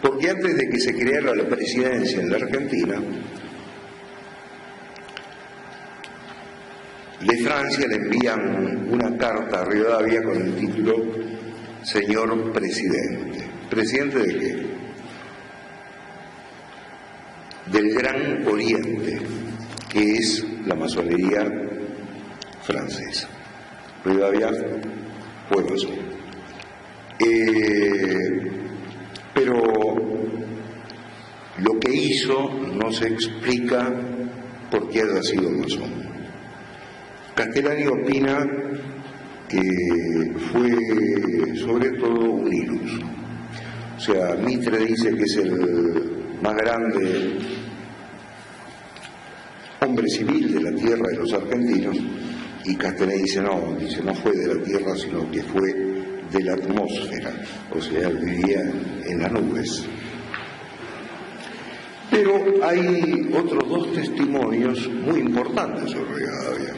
Porque antes de que se creara la presidencia en la Argentina, de Francia le envían una carta a Rivadavia con el título Señor Presidente. ¿Presidente de qué? Del Gran Oriente, que es la masonería francesa. Rivadavia fue masón. Pero lo que hizo no se explica por qué haya sido masón. Castellani opina que fue sobre todo un iluso. O sea, Mitre dice que es el más grande hombre civil de la tierra de los argentinos, y Castellani dice no fue de la tierra, sino que fue de la atmósfera, o sea, vivía en las nubes. Pero hay otros dos testimonios muy importantes sobre Rivadavia.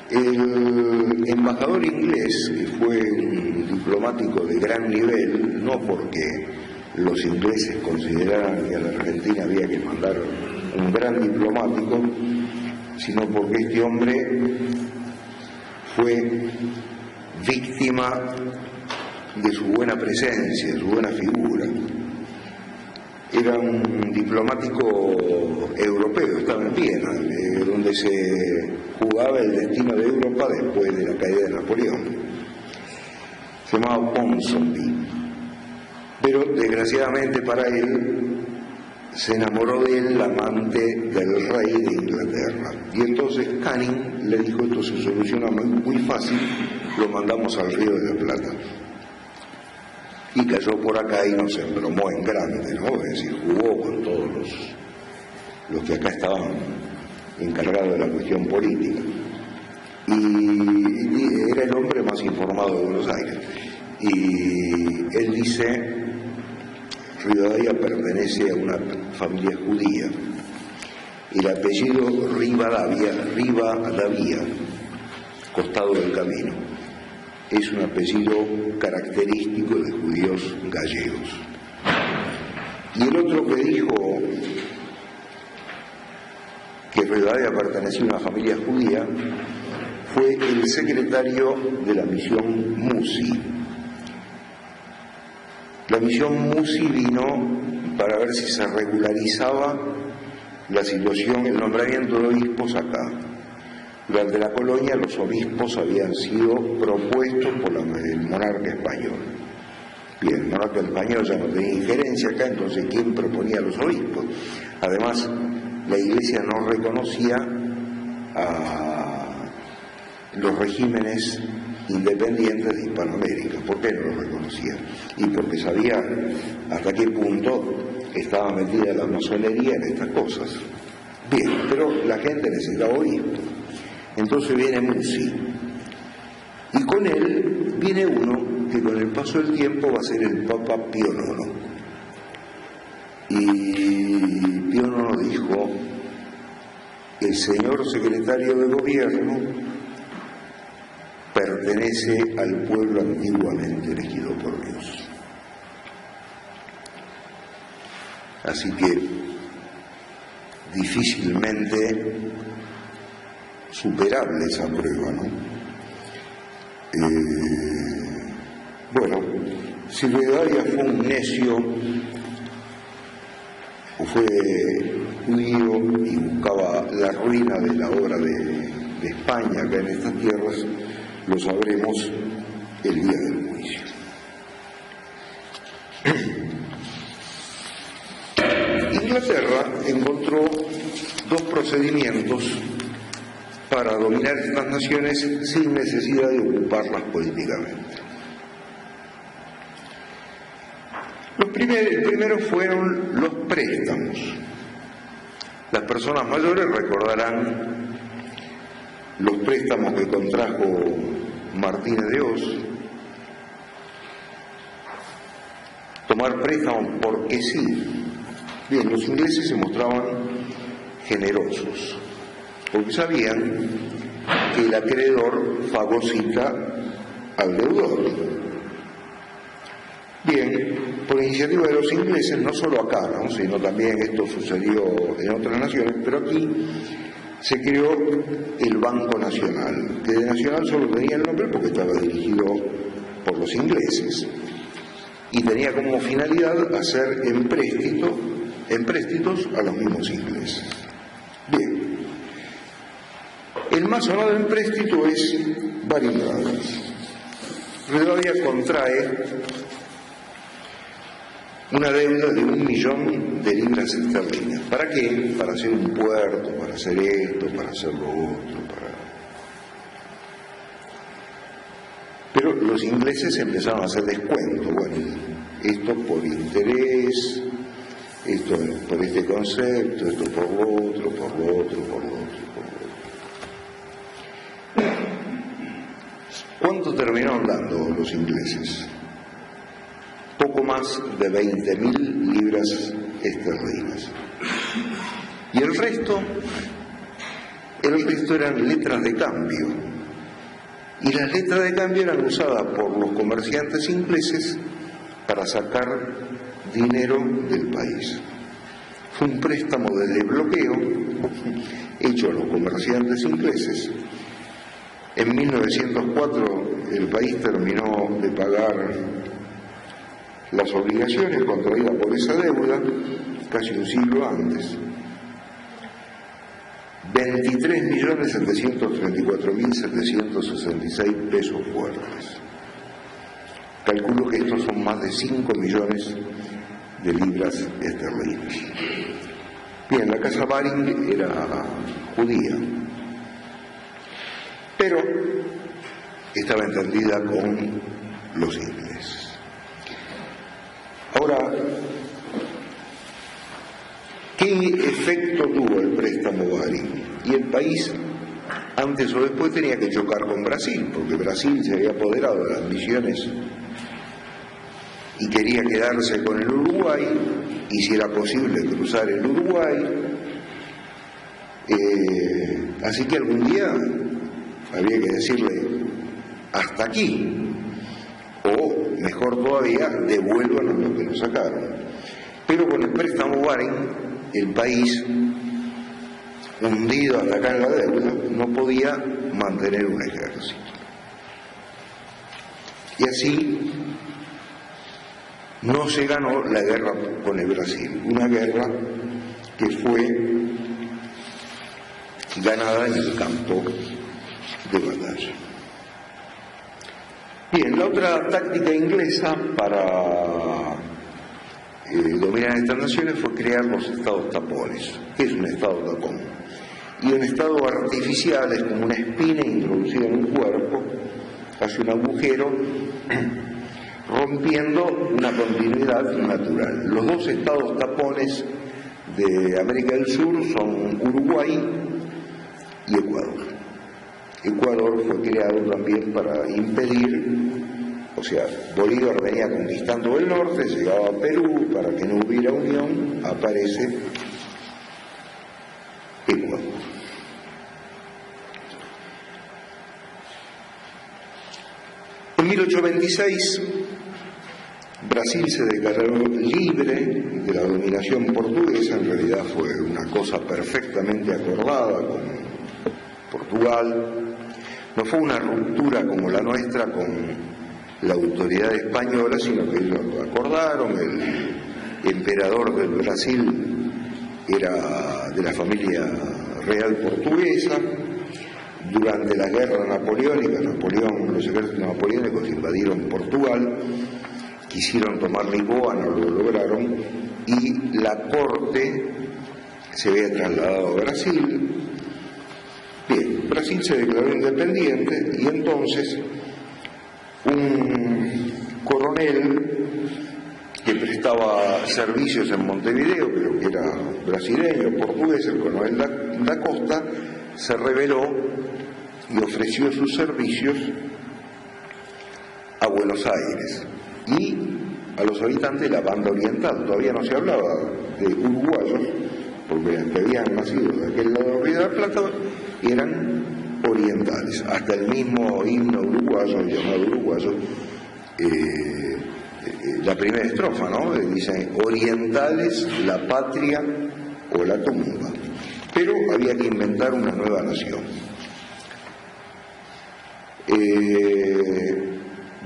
El embajador inglés, que fue un diplomático de gran nivel, no porque los ingleses consideraran que a la Argentina había que mandar un gran diplomático, sino porque este hombre fue víctima de su buena presencia, de su buena figura. Era un diplomático europeo, estaba en Viena, donde se jugaba el destino de Europa después de la caída de Napoleón. Se llamaba Ponsonby. Pero desgraciadamente para él se enamoró de él la amante del rey de Inglaterra. Y entonces Canning le dijo: esto se soluciona muy fácil, lo mandamos al Río de la Plata. Y cayó por acá y nos embromó en grande, ¿no? Es decir, jugó con todos los que acá estaban encargados de la cuestión política. Y era el hombre más informado de Buenos Aires. Y él dice: Rivadavia pertenece a una familia judía. El apellido Rivadavia, costado del camino, es un apellido característico de judíos gallegos. Y el otro que dijo que Rivadavia pertenecía a una familia judía fue el secretario de la misión Musi. La misión Musi vino para ver si se regularizaba la situación, el nombramiento de obispos acá. Durante la colonia los obispos habían sido propuestos por el monarca español. Bien, el monarca español ya no tenía injerencia acá, entonces ¿quién proponía a los obispos? Además, la Iglesia no reconocía a los regímenes independientes de Hispanoamérica. ¿Por qué no lo reconocía? Y porque sabía hasta qué punto estaba metida la masonería en estas cosas. Bien, pero la gente necesitaba oír. Entonces viene Musi, y con él viene uno que con el paso del tiempo va a ser el Papa Pío IX. Y Pío IX dijo: el señor secretario de gobierno pertenece al pueblo antiguamente elegido por Dios. Así que difícilmente superable esa prueba, ¿no? Bueno, si Rivadavia fue un necio o fue judío y buscaba la ruina de la obra de España acá en estas tierras, lo sabremos el día del juicio. Inglaterra encontró dos procedimientos para dominar estas naciones sin necesidad de ocuparlas políticamente. El primero fueron los préstamos. Las personas mayores recordarán los préstamos que contrajo Martínez de Hoz. Tomar préstamos porque sí. Bien, los ingleses se mostraban generosos, porque sabían que el acreedor fagocita al deudor. Bien, por iniciativa de los ingleses, no solo acá, ¿no?, sino también esto sucedió en otras naciones, pero aquí se creó el Banco Nacional, que de nacional solo tenía el nombre porque estaba dirigido por los ingleses y tenía como finalidad hacer empréstitos a los mismos ingleses. Bien, el más sonado empréstito es Barry-Brothers. Rivadavia contrae una deuda de 1 millón de libras esterlinas. ¿Para qué? Para hacer un puerto, para hacer esto, para hacer lo otro, Pero los ingleses empezaron a hacer descuento. Bueno, esto por interés, esto por este concepto, esto por lo otro, por lo otro, por lo otro, por lo otro. ¿Cuánto terminaron dando los ingleses? Poco más de 20.000 libras esterlinas. Y el resto eran letras de cambio. Y las letras de cambio eran usadas por los comerciantes ingleses para sacar dinero del país. Fue un préstamo de desbloqueo hecho a los comerciantes ingleses. En 1904 el país terminó de pagar las obligaciones contraídas por esa deuda casi un siglo antes. 23.734.766 pesos fuertes. Calculo que estos son más de 5 millones de libras esterlinas. Bien, la casa Baring era judía, pero estaba entendida con los ingleses. Ahora, ¿qué efecto tuvo el préstamo Baring? Y el país, antes o después, tenía que chocar con Brasil, porque Brasil se había apoderado de las misiones y quería quedarse con el Uruguay, y si era posible cruzar el Uruguay. Así que algún día había que decirle hasta aquí, o mejor todavía, devuélvanos lo que nos sacaron. Pero con el préstamo Baring, el país, hundido hasta acá en la deuda, no podía mantener un ejército. Y así no se ganó la guerra con el Brasil, una guerra que fue ganada en el campo de batalla. Bien, la otra táctica inglesa para dominar estas naciones fue crear los estados tapones. ¿Qué es un estado tapón? y en estado artificial es como una espina introducida en un cuerpo, hace un agujero rompiendo una continuidad natural. Los dos estados tapones de América del Sur son Uruguay y Ecuador. Ecuador fue creado también para impedir, o sea, Bolívar venía conquistando el norte, llegaba a Perú, para que no hubiera unión, aparece Ecuador. En 1826, Brasil se declaró libre de la dominación portuguesa. En realidad fue una cosa perfectamente acordada con Portugal. No fue una ruptura como la nuestra con la autoridad española, sino que ellos lo acordaron. El emperador del Brasil era de la familia real portuguesa. Durante la guerra napoleónica, los ejércitos napoleónicos invadieron Portugal, quisieron tomar Lisboa, no lo lograron, y la corte se había trasladado a Brasil. Bien, Brasil se declaró independiente y entonces un coronel que prestaba servicios en Montevideo, pero que era brasileño, portugués, el coronel da Costa, se rebeló y ofreció sus servicios a Buenos Aires y a los habitantes de la banda oriental. Todavía no se hablaba de uruguayos, porque los que habían nacido de aquel lado del Río de la Plata eran orientales. Hasta el mismo himno uruguayo, llamado uruguayo, la primera estrofa, ¿no? Dice, orientales, la patria o la tumba. Pero había que inventar una nueva nación.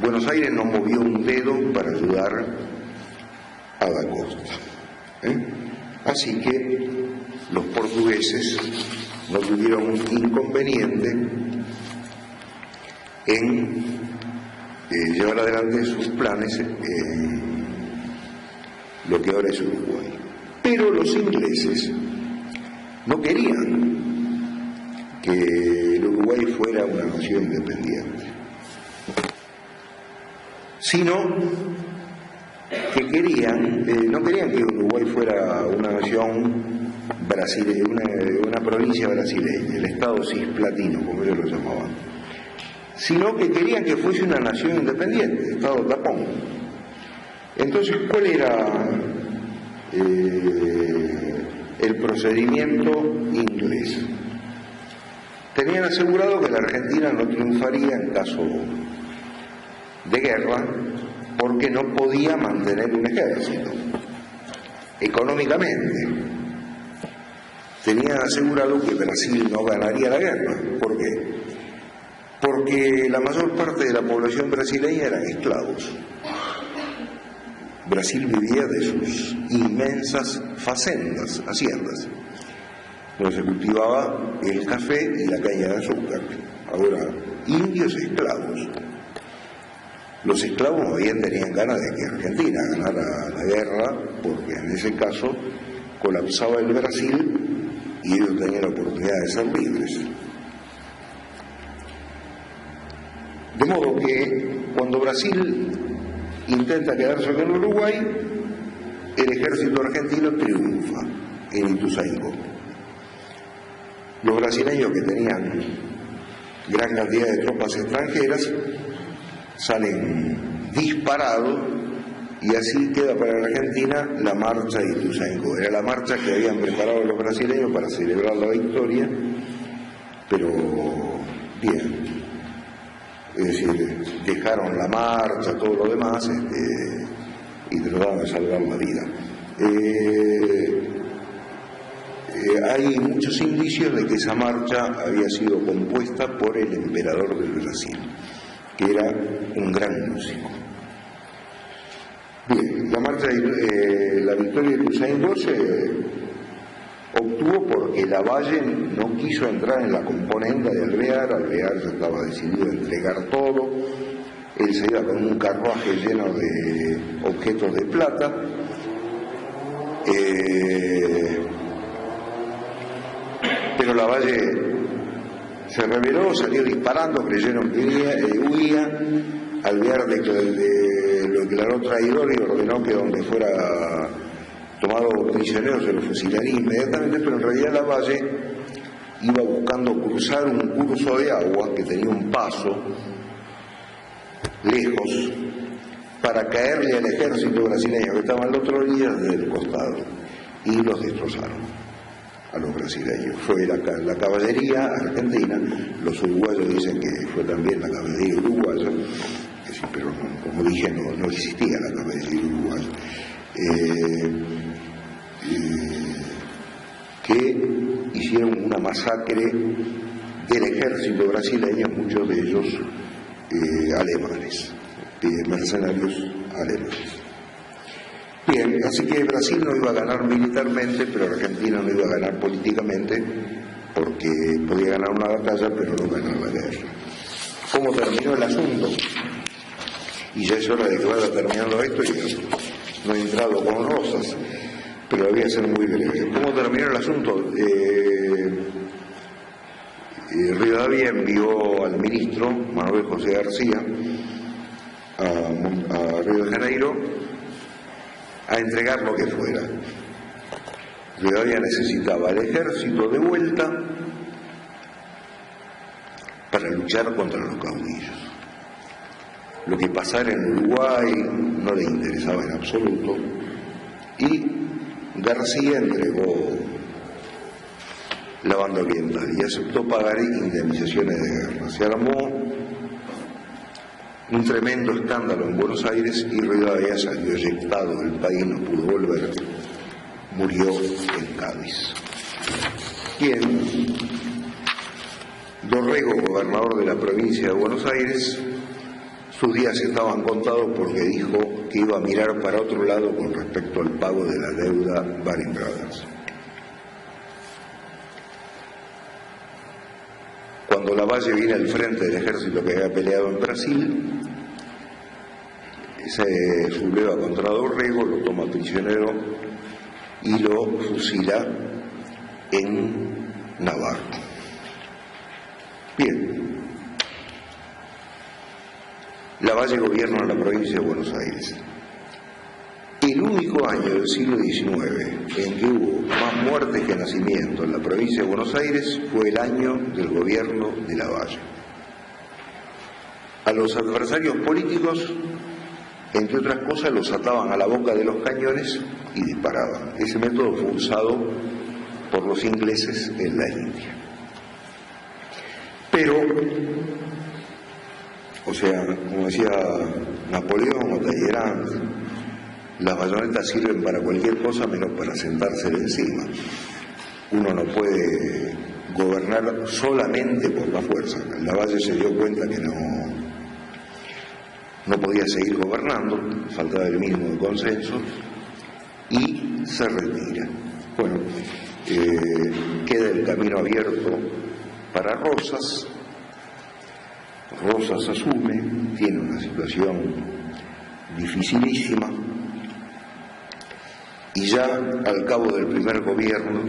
Buenos Aires no movió un dedo para ayudar a Da Costa. Así que los portugueses no tuvieron inconveniente en llevar adelante sus planes en lo que ahora es Uruguay. Pero los ingleses no querían que el Uruguay fuera una nación independiente, sino que no querían que Uruguay fuera una nación brasileña, una provincia brasileña, el estado cisplatino, como ellos lo llamaban, sino que querían que fuese una nación independiente, estado tapón. Entonces, ¿cuál era el procedimiento inglés? Tenían asegurado que la Argentina no triunfaría en caso de guerra porque no podía mantener un ejército económicamente. Tenían asegurado que Brasil no ganaría la guerra. ¿Por qué? Porque la mayor parte de la población brasileña eran esclavos. Brasil vivía de sus inmensas haciendas, donde se cultivaba el café y la caña de azúcar. Ahora, indios esclavos. Los esclavos bien tenían ganas de que Argentina ganara la guerra, porque en ese caso colapsaba el Brasil y ellos tenían la oportunidad de ser libres. De modo que cuando Brasil intenta quedarse con Uruguay, el ejército argentino triunfa en Ituzaingó. Los brasileños, que tenían gran cantidad de tropas extranjeras, salen disparados y así queda para la Argentina la marcha de Ituzaingó. Era la marcha que habían preparado los brasileños para celebrar la victoria, pero bien, es decir, dejaron la marcha, todo lo demás, y trataban de salvar la vida. Hay muchos indicios de que esa marcha había sido compuesta por el emperador del Brasil, que era un gran músico. Bien, la victoria de Ituzaingó se obtuvo porque Lavalle no quiso entrar en la componenda de Alvear. Alvear ya estaba decidido a entregar todo. Él se iba con un carruaje lleno de objetos de plata. Pero Bueno, Lavalle se rebeló, salió disparando, creyeron que huía, Alvear lo declaró traidor y ordenó que donde fuera tomado prisionero se lo fusilaría inmediatamente, pero en realidad Lavalle iba buscando cruzar un curso de agua que tenía un paso lejos para caerle al ejército brasileño que estaba al otro día desde el costado, y los destrozaron a los brasileños. Fue la caballería argentina, los uruguayos dicen que fue también la caballería uruguaya, pero no, como dije, no existía la caballería uruguaya, que hicieron una masacre del ejército brasileño, muchos de ellos alemanes, mercenarios alemanes. Bien, así que Brasil no iba a ganar militarmente, pero Argentina no iba a ganar políticamente, porque podía ganar una batalla, pero no ganar la guerra. ¿Cómo terminó el asunto? Y ya es hora de que vaya terminando esto, y no he entrado con Rosas, pero voy a ser muy breve. ¿Cómo terminó el asunto? Rivadavia envió al ministro Manuel José García a Río de Janeiro a entregar lo que fuera. Rivadavia necesitaba el ejército de vuelta para luchar contra los caudillos. Lo que pasara en Uruguay no le interesaba en absoluto, y García entregó la banda oriental y aceptó pagar indemnizaciones de guerra. Se armó un tremendo escándalo en Buenos Aires y Rivadavia salió eyectado del país, no pudo volver, murió en Cádiz. Bien, Dorrego, gobernador de la provincia de Buenos Aires, sus días estaban contados porque dijo que iba a mirar para otro lado con respecto al pago de la deuda Baring Brothers. Cuando Lavalle viene al frente del ejército que había peleado en Brasil, se subleva contra Dorrego, lo toma prisionero y lo fusila en Navarro. Bien. Lavalle gobierna la provincia de Buenos Aires. El único año del siglo XIX en que hubo más muertes que nacimientos en la provincia de Buenos Aires fue el año del gobierno de Lavalle. A los adversarios políticos, entre otras cosas, los ataban a la boca de los cañones y disparaban. Ese método fue usado por los ingleses en la India. Pero, o sea, como decía Napoleón o Talleyrand, las bayonetas sirven para cualquier cosa menos para sentarse de encima. Uno no puede gobernar solamente por la fuerza. Lavalle se dio cuenta que no podía seguir gobernando, faltaba el mínimo de consenso, y se retira. Bueno, queda el camino abierto para Rosas. Rosas asume, tiene una situación dificilísima, y ya al cabo del primer gobierno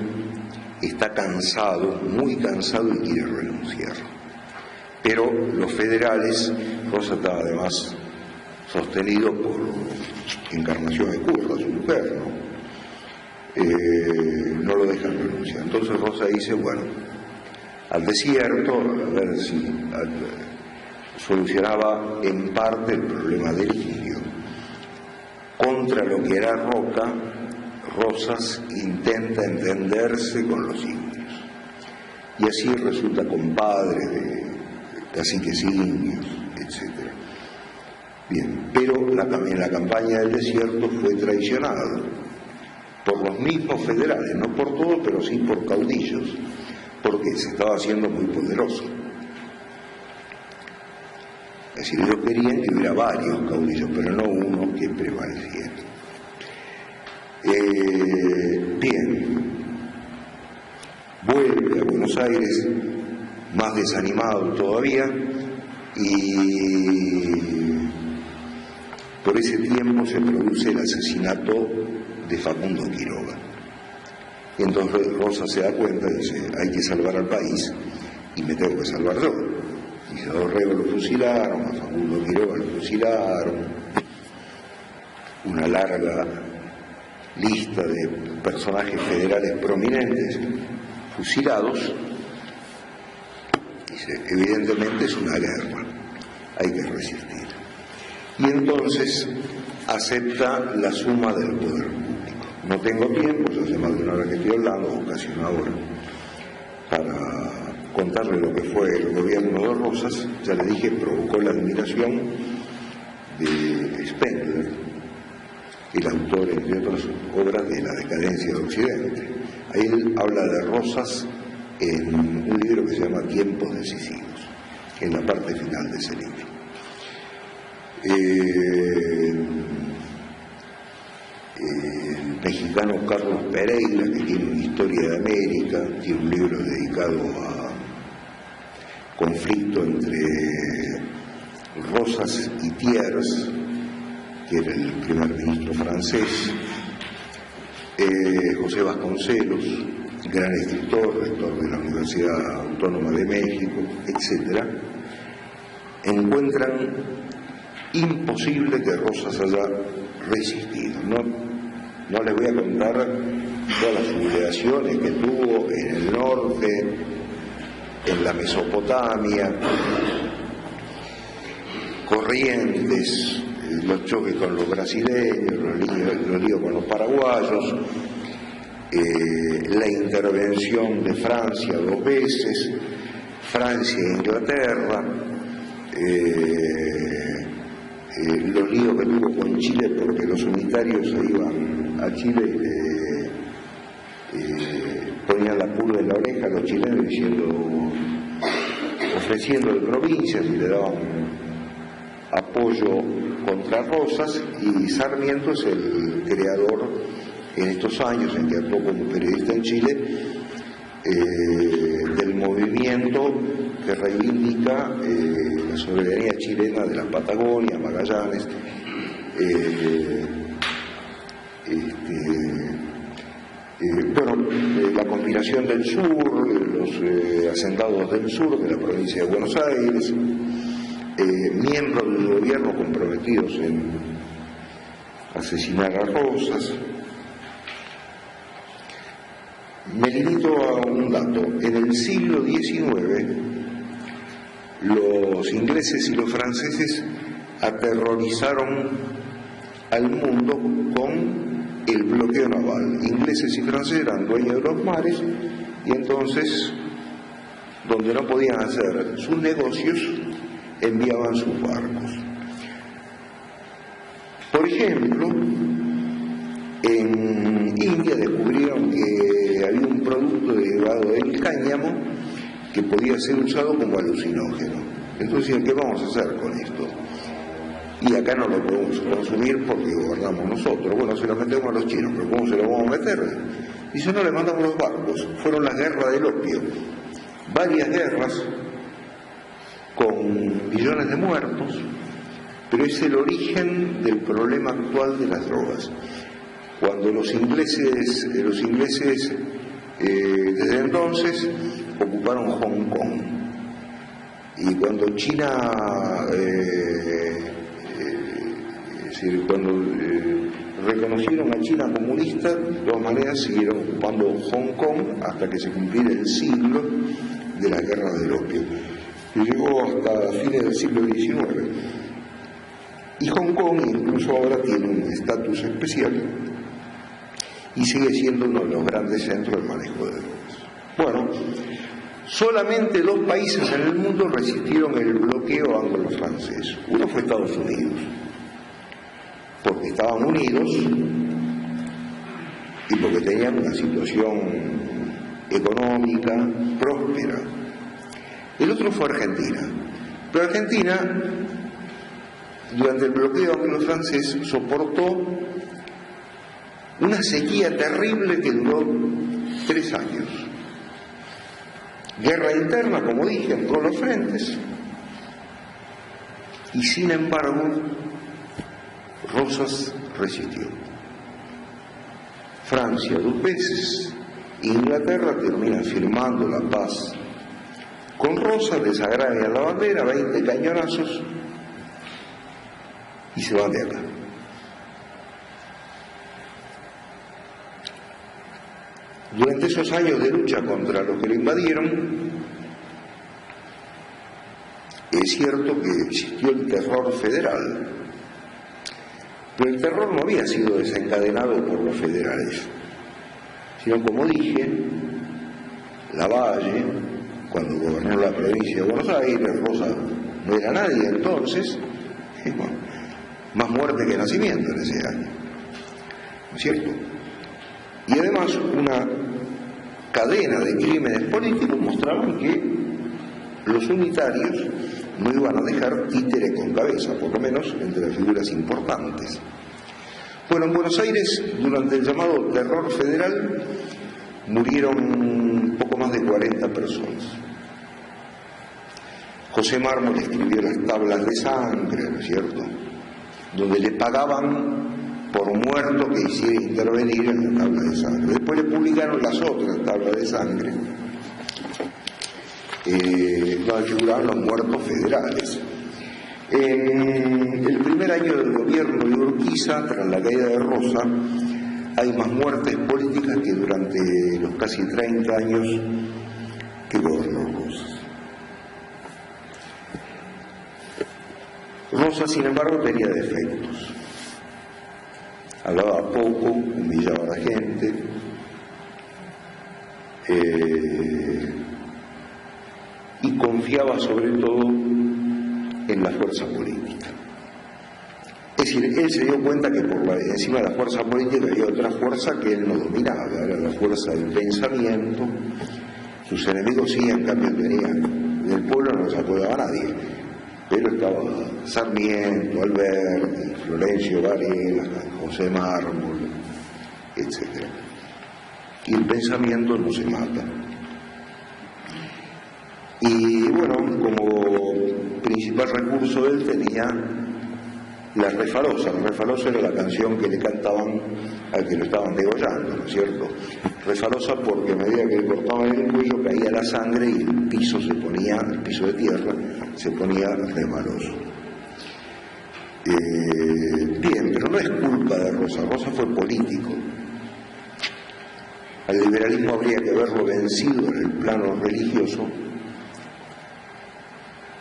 está cansado, muy cansado, y quiere renunciar. Pero los federales, Rosas estaba además sostenido por Encarnación de Curra, su mujer, no lo dejan renunciar. Entonces Rosa dice, bueno, al desierto, a ver si solucionaba en parte el problema del indio. Contra lo que era Roca, Rosas intenta entenderse con los indios, y así resulta compadre de caciques indios, etc. Bien, pero en la campaña del desierto fue traicionado por los mismos federales, no por todos, pero sí por caudillos, porque se estaba haciendo muy poderoso. Es decir, ellos querían que hubiera varios caudillos, pero no uno que prevaleciera. Bien, vuelve a Buenos Aires más desanimado todavía, y por ese tiempo se produce el asesinato de Facundo Quiroga. Y entonces Rosas se da cuenta y dice, hay que salvar al país y me tengo que salvar yo. Y a Dorrego lo fusilaron, a Facundo Quiroga lo fusilaron, una larga lista de personajes federales prominentes fusilados. Dice, evidentemente es una guerra, hay que resistir. Y entonces acepta la suma del poder público. No tengo tiempo, ya hace más de una hora que estoy hablando, o casi una hora, para contarle lo que fue el gobierno de Rosas. Ya le dije, provocó la admiración de Spengler, el autor, entre otras obras, de La decadencia de Occidente. Ahí él habla de Rosas en un libro que se llama Tiempos decisivos, en la parte final de ese libro. El mexicano Carlos Pereira, que tiene una historia de América, tiene un libro dedicado a conflicto entre Rosas y Thiers, que era el primer ministro francés. José Vasconcelos, gran escritor, rector de la Universidad Autónoma de México, etc., encuentran imposible que Rosas haya resistido. No les voy a contar todas las sublevaciones que tuvo en el norte, en la Mesopotamia, Corrientes, los choques con los brasileños, los líos con los paraguayos, la intervención de Francia 2 veces, Francia e Inglaterra, los líos que tuvo con Chile porque los unitarios se iban a Chile y ponían la pulga en la oreja a los chilenos ofreciéndole provincias y le daban apoyo contra Rosas. Y Sarmiento es el creador, en estos años en que actuó como periodista en Chile, del movimiento que reivindica la soberanía chilena de la Patagonia, Magallanes, la conspiración del sur, los hacendados del sur de la provincia de Buenos Aires, miembros del gobierno comprometidos en asesinar a Rosas. Me limito a un dato. En el siglo XIX, los ingleses y los franceses aterrorizaron al mundo con el bloqueo naval. Ingleses y franceses eran dueños de los mares y entonces, donde no podían hacer sus negocios, enviaban sus barcos. Por ejemplo, en India descubrieron que había un producto derivado del cáñamo que podía ser usado como alucinógeno. Entonces, ¿qué vamos a hacer con esto? Y acá no lo podemos consumir porque gobernamos nosotros. Bueno, se lo metemos a los chinos, pero ¿cómo se lo vamos a meter? Dice, no, le mandamos los barcos. Fueron las guerras del opio. Varias guerras con millones de muertos, pero es el origen del problema actual de las drogas. Cuando los ingleses desde entonces ocuparon Hong Kong, y cuando China, cuando reconocieron a China comunista, de todas maneras siguieron ocupando Hong Kong hasta que se cumpliera el siglo de la guerra del opio, que llegó hasta fines del siglo XIX. Y Hong Kong incluso ahora tiene un estatus especial y sigue siendo uno de los grandes centros del manejo de drogas. Bueno, solamente 2 países en el mundo resistieron el bloqueo anglo-francés. Uno fue Estados Unidos, porque estaban unidos y porque tenían una situación económica próspera. El otro fue Argentina. Pero Argentina, durante el bloqueo anglo-francés, soportó una sequía terrible que duró 3 años. Guerra interna, como dije, en todos los frentes. Y sin embargo, Rosas resistió. Francia 2 veces, Inglaterra termina firmando la paz con Rosas, desagravian la bandera, 20 cañonazos y se van de acá. Durante esos años de lucha contra los que lo invadieron, es cierto que existió el terror federal, pero el terror no había sido desencadenado por los federales, sino, como dije, Lavalle, cuando gobernó la provincia de Buenos Aires, Rosas no era nadie entonces, bueno, más muerte que nacimiento en ese año, ¿no es cierto? Y además una cadena de crímenes políticos mostraban que los unitarios no iban a dejar títere con cabeza, por lo menos entre las figuras importantes. Bueno, en Buenos Aires, durante el llamado terror federal, murieron poco más de 40 personas. José Mármol escribió las tablas de sangre, ¿no es cierto?, donde le pagaban por muerto que hiciera intervenir en la tabla de sangre. Después le publicaron las otras tablas de sangre, donde figuraban los muertos federales. En el primer año del gobierno de Urquiza, tras la caída de Rosas, hay más muertes políticas que durante los casi 30 años que gobernó Rosas. Rosas, sin embargo, tenía defectos. Hablaba poco, humillaba a la gente, y confiaba sobre todo en la fuerza política. Es decir, él se dio cuenta que encima de la fuerza política había otra fuerza que él no dominaba, era la fuerza del pensamiento. Sus enemigos sí, en cambio, tenían, del pueblo no se apoyaba a nadie, pero estaba Sarmiento, Alberti, Florencio Varela, José Mármol, etc. Y el pensamiento no se mata. Y bueno, como principal recurso él tenía la refalosa. La refalosa era la canción que le cantaban al que lo estaban degollando, ¿no es cierto? Refalosa porque a medida que le cortaban el cuello caía la sangre y el piso de tierra se ponía resbaloso. Bien, pero no es culpa de Rosas. Rosas fue político. Al liberalismo habría que haberlo vencido en el plano religioso,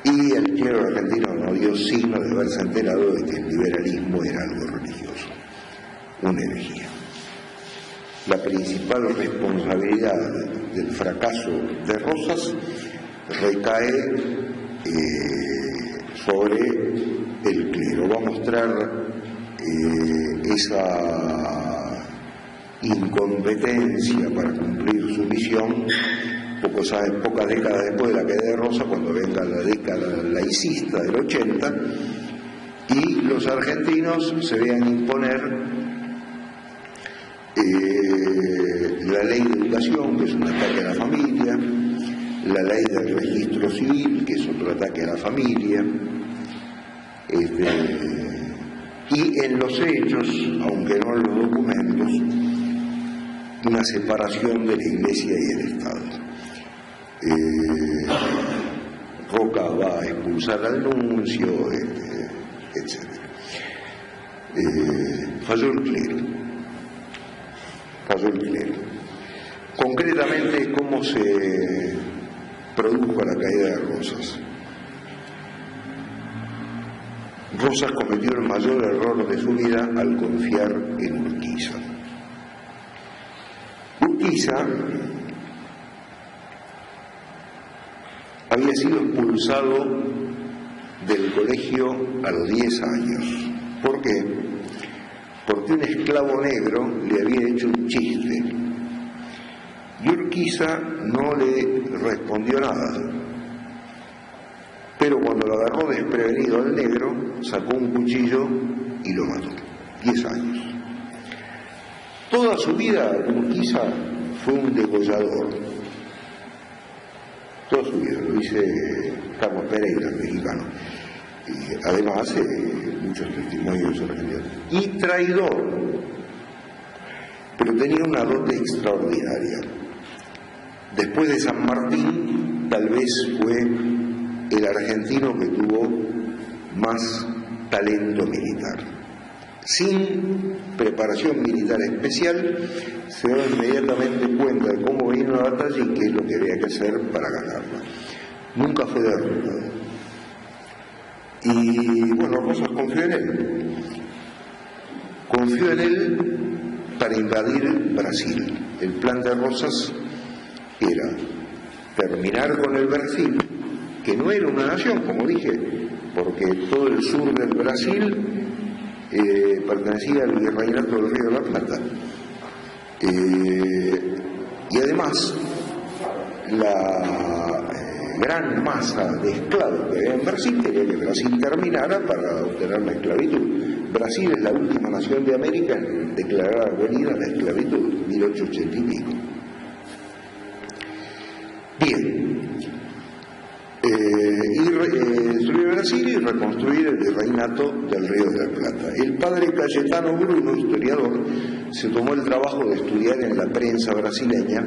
y el clero argentino no dio signo de haberse enterado de que el liberalismo era algo religioso, una herejía. La principal responsabilidad del fracaso de Rosas recae sobre el clero. Va a mostrar esa incompetencia para cumplir su misión pocas décadas después de la caída de Rosas, cuando venga la década laicista del 80 y los argentinos se vean imponer la ley de educación, que es un ataque a la familia, la ley del registro civil, que es otro ataque a la familia, y en los hechos, aunque no en los documentos, una separación de la Iglesia y el Estado. Roca va a expulsar al nuncio, etc. Falló el clero. Concretamente, ¿cómo se produjo la caída de Rosas? Rosas cometió el mayor error de su vida al confiar en Urquiza. Urquiza había sido expulsado del colegio a los 10 años. ¿Por qué? Porque un esclavo negro le había hecho un chiste y Urquiza no le respondió nada, pero cuando lo agarró desprevenido al negro, sacó un cuchillo y lo mató. 10 años. Toda su vida Urquiza fue un degollador. Toda su vida, lo dice Carlos Pereira, el mexicano, y además muchos testimonios argentinos. Y traidor, pero tenía una dote extraordinaria. Después de San Martín, tal vez fue el argentino que tuvo más talento militar. Sin preparación militar especial, se da inmediatamente cuenta de cómo venía una batalla y qué es lo que había que hacer para ganarla. Nunca fue derrotado. Y bueno, Rosas confió en él. Confió en él para invadir Brasil. El plan de Rosas era terminar con el Brasil, que no era una nación, como dije, porque todo el sur del Brasil pertenecía al virreinato del Río de la Plata. Y además, la gran masa de esclavos que había en Brasil quería que Brasil terminara para obtener la esclavitud. Brasil es la última nación de América en declarar abolida la esclavitud, 1880 y pico. Bien. Destruir Brasil y reconstruir el virreinato del Río de la Plata. El padre Cayetano Bruno, historiador, se tomó el trabajo de estudiar en la prensa brasileña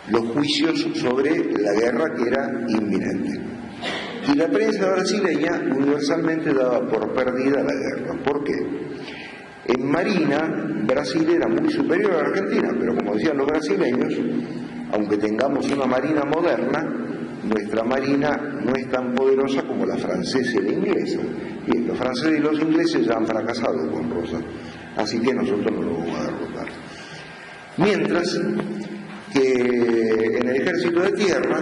los juicios sobre la guerra que era inminente. Y la prensa brasileña universalmente daba por perdida la guerra. ¿Por qué? En marina, Brasil era muy superior a la Argentina, pero como decían los brasileños, aunque tengamos una marina moderna, nuestra marina no es tan poderosa como la francesa y la inglesa. Bien, los franceses y los ingleses ya han fracasado con Rosas, así que nosotros no lo vamos a derrotar. Mientras que en el ejército de tierra,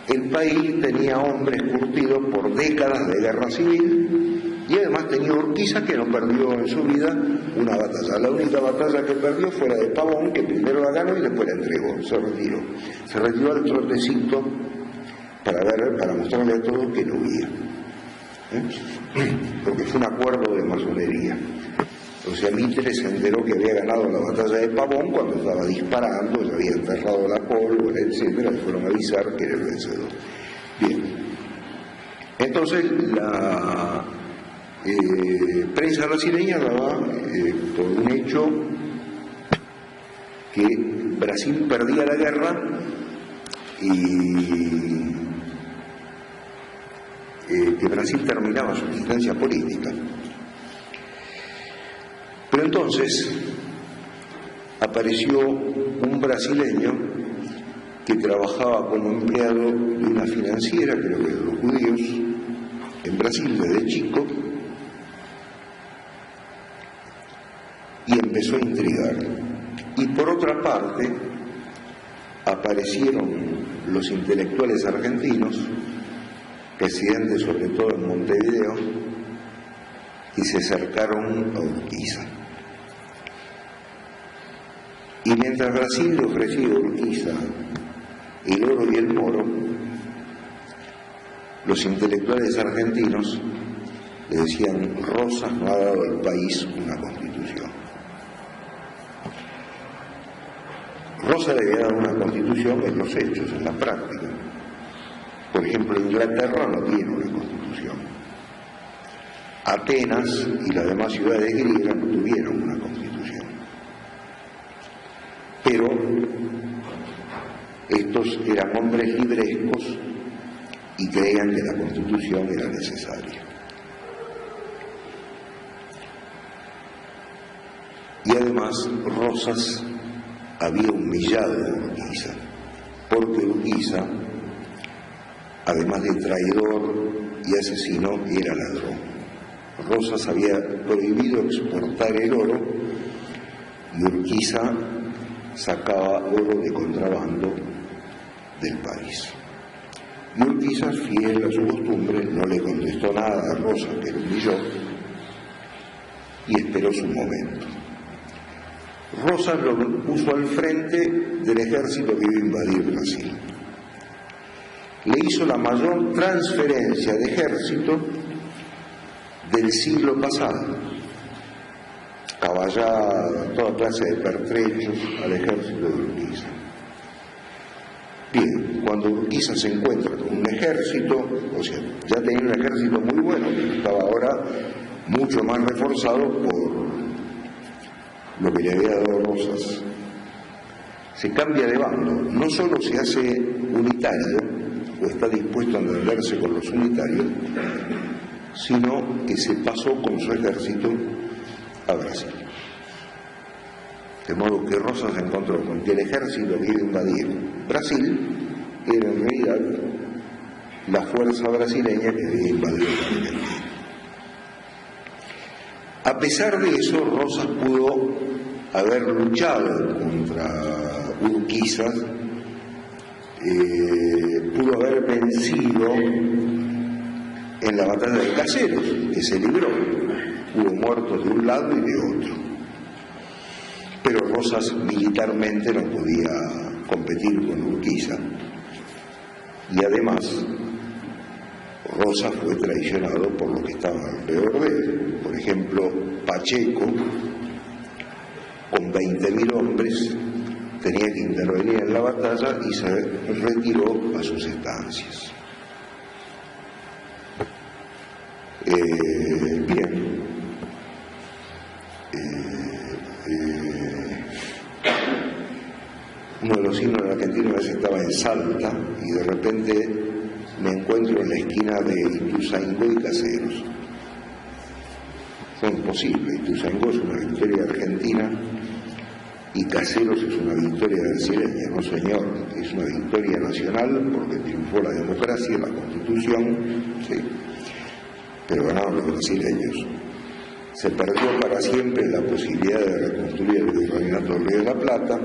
el país tenía hombres curtidos por décadas de guerra civil y además tenía Urquiza, que no perdió en su vida una batalla. La única batalla que perdió fue la de Pavón, que primero la ganó y después la entregó, se retiró. Se retiró al trotecito para mostrarle a todos que no huía. Porque fue un acuerdo de masonería. O sea, Mitre se enteró que había ganado la batalla de Pavón cuando estaba disparando, se había enterrado la pólvora, etcétera, y fueron a avisar que era el vencedor. Bien. Entonces, la prensa brasileña daba por un hecho que Brasil perdía la guerra y que Brasil terminaba su existencia política. Pero entonces apareció un brasileño que trabajaba como empleado de una financiera, creo que de los judíos, en Brasil desde chico, y empezó a intrigar. Y por otra parte, aparecieron los intelectuales argentinos, residentes sobre todo en Montevideo, y se acercaron a Urquiza. Y mientras Brasil le ofrecía a Urquiza el oro y el moro, los intelectuales argentinos le decían: Rosas no ha dado al país una constitución. Rosas le había dado una constitución en los hechos, en la práctica. Por ejemplo, Inglaterra no tiene una constitución. Atenas y las demás ciudades griegas no tuvieron una constitución. Pero estos eran hombres librescos y creían que la constitución era necesaria. Y además Rosas había humillado a Urquiza, porque Urquiza, además de traidor y asesino, era ladrón. Rosas había prohibido exportar el oro y Urquiza sacaba oro de contrabando del país. Y Urquiza, fiel a su costumbre, no le contestó nada a Rosas, que lo humilló, y esperó su momento. Rosas lo puso al frente del ejército que iba a invadir Brasil. Le hizo la mayor transferencia de ejército del siglo pasado. Caballada, toda clase de pertrechos al ejército de Urquiza. Bien, cuando Urquiza se encuentra con un ejército, o sea, ya tenía un ejército muy bueno, que estaba ahora mucho más reforzado por lo que le había dado Rosas se cambia de bando, no solo se hace unitario o está dispuesto a entenderse con los unitarios, sino que se pasó con su ejército a Brasil. De modo que Rosas se encontró con que el ejército que iba a invadir Brasil era en realidad la fuerza brasileña que había invadido la Argentina. A pesar de eso, Rosas pudo haber luchado contra Urquiza, pudo haber vencido en la batalla de Caseros, que se libró. Hubo muertos de un lado y de otro. Pero Rosas militarmente no podía competir con Urquiza. Y además, Rosas fue traicionado por los que estaban alrededor de él. Por ejemplo, Pacheco, con 20.000 hombres, tenía que intervenir en la batalla y se retiró a sus estancias. Bien. Uno de los signos de la Argentina estaba en Salta y de repente me encuentro en la esquina de Ituzaingó y Caseros. Fue imposible. Ituzaingó es una victoria argentina y Caseros es una victoria brasileña. No, señor, es una victoria nacional porque triunfó la democracia, la Constitución, sí, pero ganaron los brasileños. Se perdió para siempre la posibilidad de reconstruir el virreinato del Río de la Plata.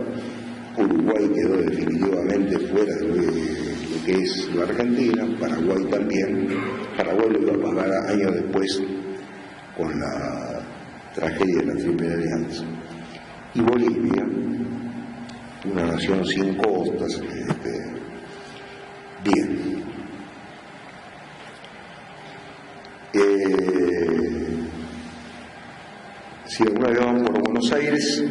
Uruguay quedó definitivamente fuera de lo que es la Argentina, Paraguay también. Paraguay lo iba a pagar años después con la tragedia de la Triple Alianza. Y Bolivia, una nación sin costas, bien. Si alguna vez van por Buenos Aires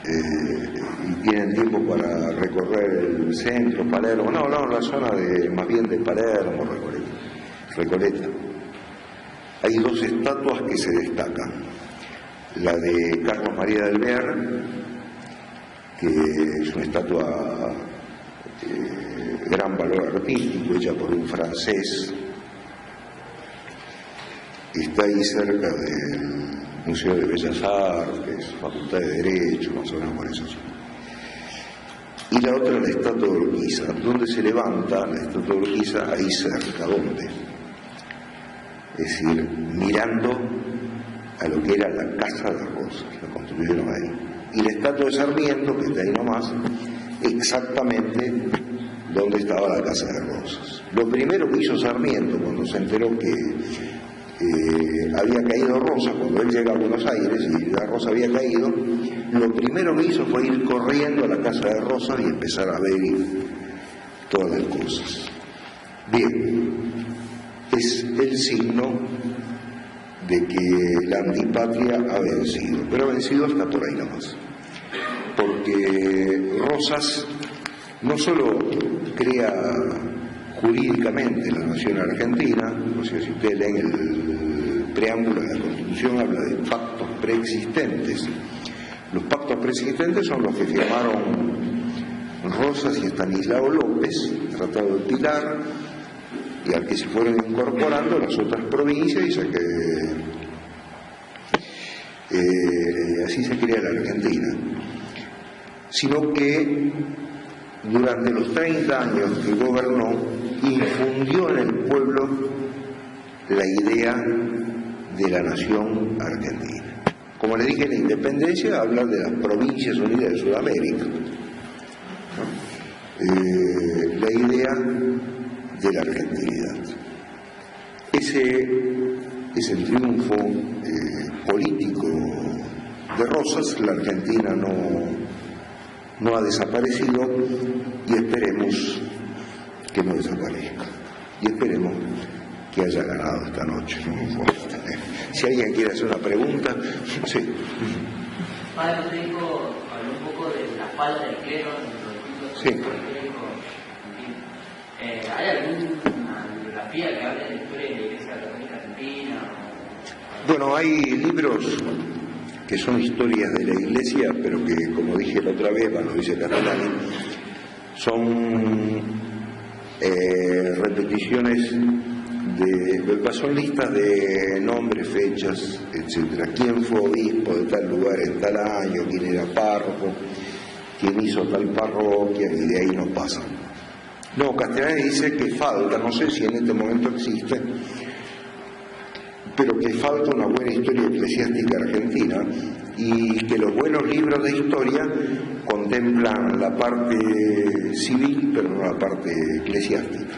y tienen tiempo para recorrer el centro, Palermo, no, la zona más bien de Palermo, Recoleta, hay dos estatuas que se destacan. La de Carlos María del Ver, que es una estatua de gran valor artístico, hecha por un francés. Está ahí cerca del Museo de Bellas Artes, Facultad de Derecho, más o menos por eso. Y la otra es la estatua de Urquiza. ¿Dónde se levanta la estatua de Urquiza? Ahí cerca, ¿dónde? Es decir, mirando a lo que era la Casa de Rosas, la construyeron ahí. Y la estatua de Sarmiento, que está ahí nomás, exactamente donde estaba la Casa de Rosas. Lo primero que hizo Sarmiento cuando se enteró que había caído Rosas, cuando él llega a Buenos Aires y la Rosa había caído, lo primero que hizo fue ir corriendo a la Casa de Rosas y empezar a ver todas las cosas. Bien, es el signo de que la antipatria ha vencido, pero ha vencido hasta por ahí nomás, porque Rosas no solo crea jurídicamente la nación argentina, o sea, si ustedes leen el preámbulo de la Constitución, habla de pactos preexistentes. Los pactos preexistentes son los que firmaron Rosas y Estanislao López, el Tratado de Pilar, y al que se fueron incorporando las otras provincias, y así se crea la Argentina. Sino que durante los 30 años que gobernó, infundió en el pueblo la idea de la nación argentina. Como le dije, la independencia habla de las provincias unidas de Sudamérica, ¿no? La idea de la argentinidad. Ese es el triunfo político de Rosas. La Argentina no ha desaparecido y esperemos que no desaparezca. Y esperemos que haya ganado esta noche. Si alguien quiere hacer una pregunta, sí. Padre, usted dijo, habló un poco de la falta de clero Sí. ¿Hay alguna bibliografía que hable de la historia de la Iglesia Católica Argentina? Bueno, hay libros que son historias de la Iglesia, pero que, como dije la otra vez, lo dice Castellani, son repeticiones son listas de nombres, fechas, etcétera. ¿Quién fue obispo de tal lugar en tal año? ¿Quién era párroco? ¿Quién hizo tal parroquia? Y de ahí no pasan. No, Castellani dice que falta, no sé si en este momento existe, pero que falta una buena historia eclesiástica argentina y que los buenos libros de historia contemplan la parte civil, pero no la parte eclesiástica.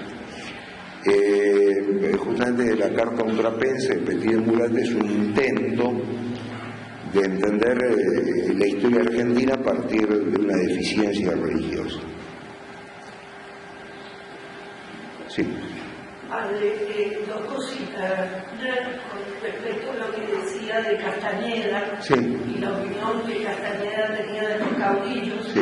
Justamente la Carta a un Trapense de Petit de Murat es un intento de entender la historia argentina a partir de una deficiencia religiosa. Sí. Padre, dos cositas. Con respecto a lo que decía de Castañeda, sí, y la opinión que Castañeda tenía de los caudillos, sí,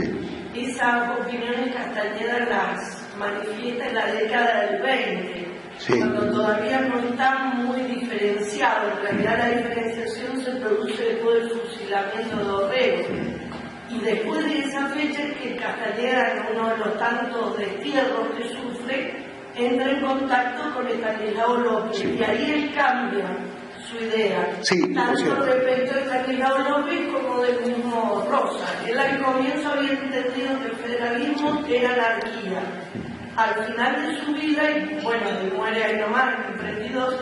esas opiniones Castañeda las manifiesta en la década del 20, sí, cuando todavía no está muy diferenciado. En realidad la diferenciación se produce después del fusilamiento de Dorrego. Y después de esa fecha es que Castañeda, en uno de los tantos destierros que sufre, entra en contacto con Estanislao López, sí, y ahí él cambia su idea, sí, tanto respecto a Estanislao López como del mismo Rosa. Él al comienzo había entendido que el federalismo era anarquía. Al final de su vida, y bueno, muere ahí nomás, en 32,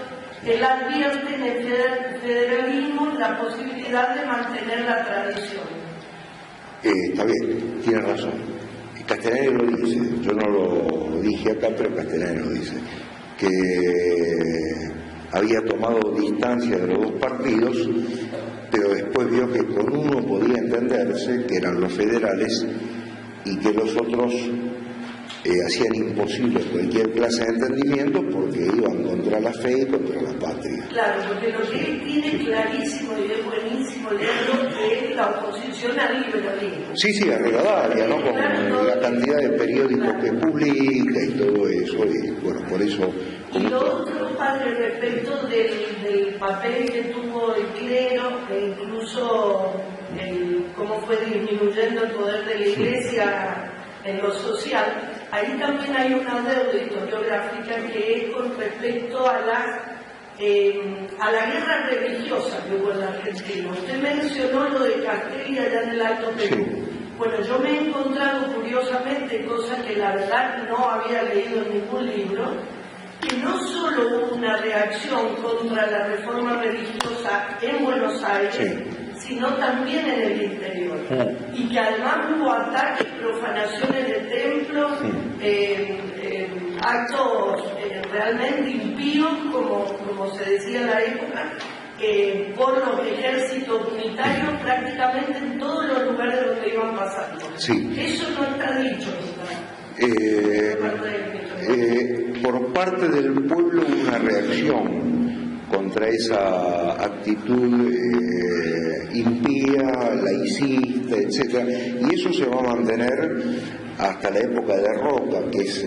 él advierte en el federalismo la posibilidad de mantener la tradición. Está bien, tiene razón. Castellani lo dice, yo no lo dije acá, pero Castellani lo dice, que había tomado distancia de los dos partidos, pero después vio que con uno podía entenderse, que eran los federales, y que los otros hacían imposible cualquier clase de entendimiento porque iban contra la fe y contra la patria. Claro, porque lo que él tiene clarísimo y es buenísimo leerlo es la oposición al liberalismo. Sí, sí, a Rivadavia, ¿no? Con la cantidad de periódicos que publica y todo eso, y bueno, por eso... Y lo otro, padre, respecto del papel que tuvo el clero, e incluso cómo fue disminuyendo el poder de la Iglesia en lo social, ahí también hay una deuda historiográfica que es con respecto a la guerra religiosa que hubo en la Argentina. Usted mencionó lo de Castelli allá en el Alto Perú. Sí. Bueno, yo me he encontrado curiosamente cosas que la verdad no había leído en ningún libro, que no solo hubo una reacción contra la reforma religiosa en Buenos Aires, sí, sino también en el interior. Y que además hubo ataques, profanaciones de templos, actos realmente impíos, como se decía en la época, por los ejércitos unitarios prácticamente en todos los lugares donde iban pasando. Sí. Eso no está dicho. Por parte del pueblo una reacción contra esa actitud impía, laicista, etc. Y eso se va a mantener hasta la época de Roca, que es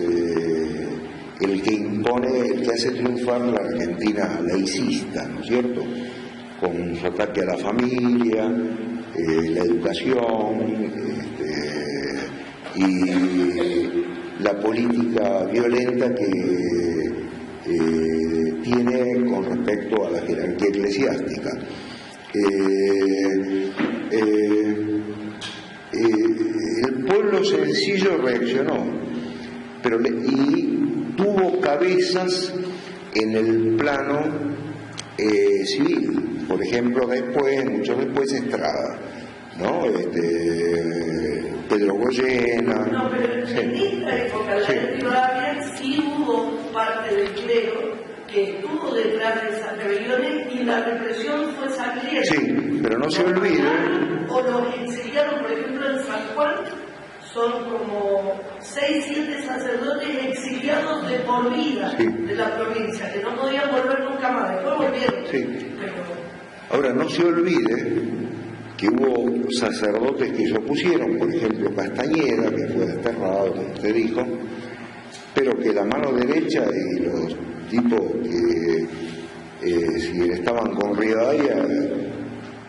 el que impone, el que hace triunfar la Argentina laicista, ¿no es cierto? Con su ataque a la familia, la educación, y la política violenta que tiene con respecto a la jerarquía eclesiástica. El pueblo sencillo reaccionó, y tuvo cabezas en el plano civil. Por ejemplo, mucho después Estrada, ¿no? Pedro Goyena. No, pero en esta época, la de Rivadavia, sí hubo parte del clero que estuvo detrás de esas rebeliones y la represión fue sangrienta. Sí, pero no se olvide. O los exiliaron, por ejemplo, en San Juan, son como 6, 7 sacerdotes exiliados de por vida, sí, de la provincia, que no podían volver nunca más. Después volvieron. Sí. Ahora, no se olvide que hubo sacerdotes que se opusieron, por ejemplo Castañeda, que fue desterrado, como usted dijo, pero que la mano derecha y los tipos que si estaban con Rivadavia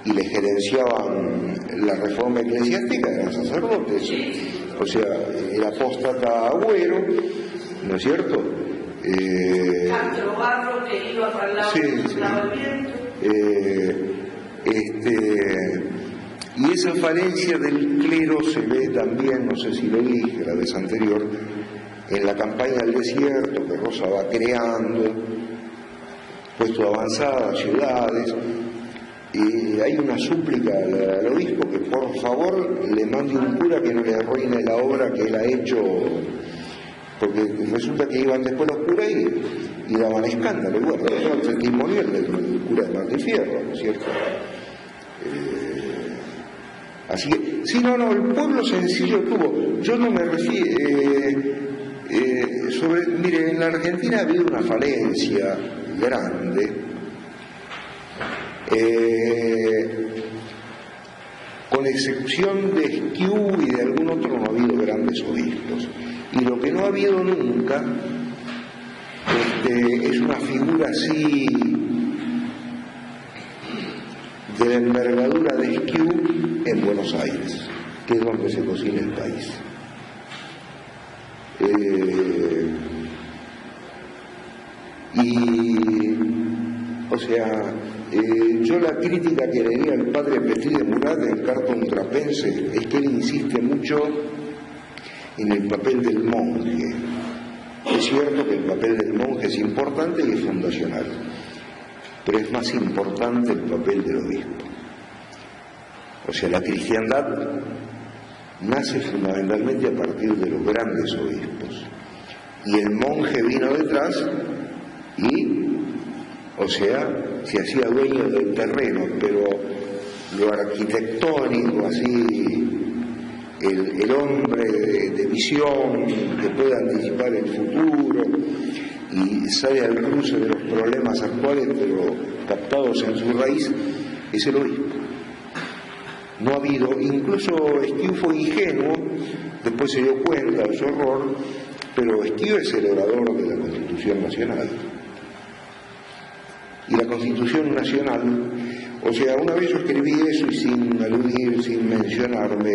y le gerenciaban la reforma eclesiástica eran sacerdotes. O sea, el apóstata Agüero, ¿no es cierto? Castro Barro, que iba para el lado del viento. Y esa falencia del clero se ve también, no sé si lo dije la vez anterior, en la campaña del desierto que Rosa va creando, puesto de avanzada, ciudades, y hay una súplica al obispo que por favor le mande un cura que no le arruine la obra que él ha hecho, porque resulta que iban después los curas y daban escándalo. Bueno, eso es el testimonial del cura de Martifierro, ¿no es cierto? Así que, sí, no, el pueblo sencillo tuvo, yo no me refiero, mire, en la Argentina ha habido una falencia grande, con excepción de Esquiú y de algún otro no ha habido grandes obispos, y lo que no ha habido nunca es una figura así de la envergadura de Esquiú en Buenos Aires, que es donde se cocina el país. Yo la crítica que le di al padre Petit de Murat en Carta a un trapense es que él insiste mucho en el papel del monje. Es cierto que el papel del monje es importante y es fundacional, pero es más importante el papel del obispo. O sea, la cristiandad nace fundamentalmente a partir de los grandes obispos, y el monje vino detrás y, o sea, se hacía dueño del terreno, pero lo arquitectónico, así, el hombre de visión que puede anticipar el futuro y sale al cruce de los problemas actuales, pero captados en su raíz, es el obispo. No ha habido, incluso Esquiú fue ingenuo, después se dio cuenta de su error, pero Esquiú es el orador de la Constitución Nacional. Y la Constitución Nacional, o sea, una vez yo escribí eso y sin aludir, sin mencionarme,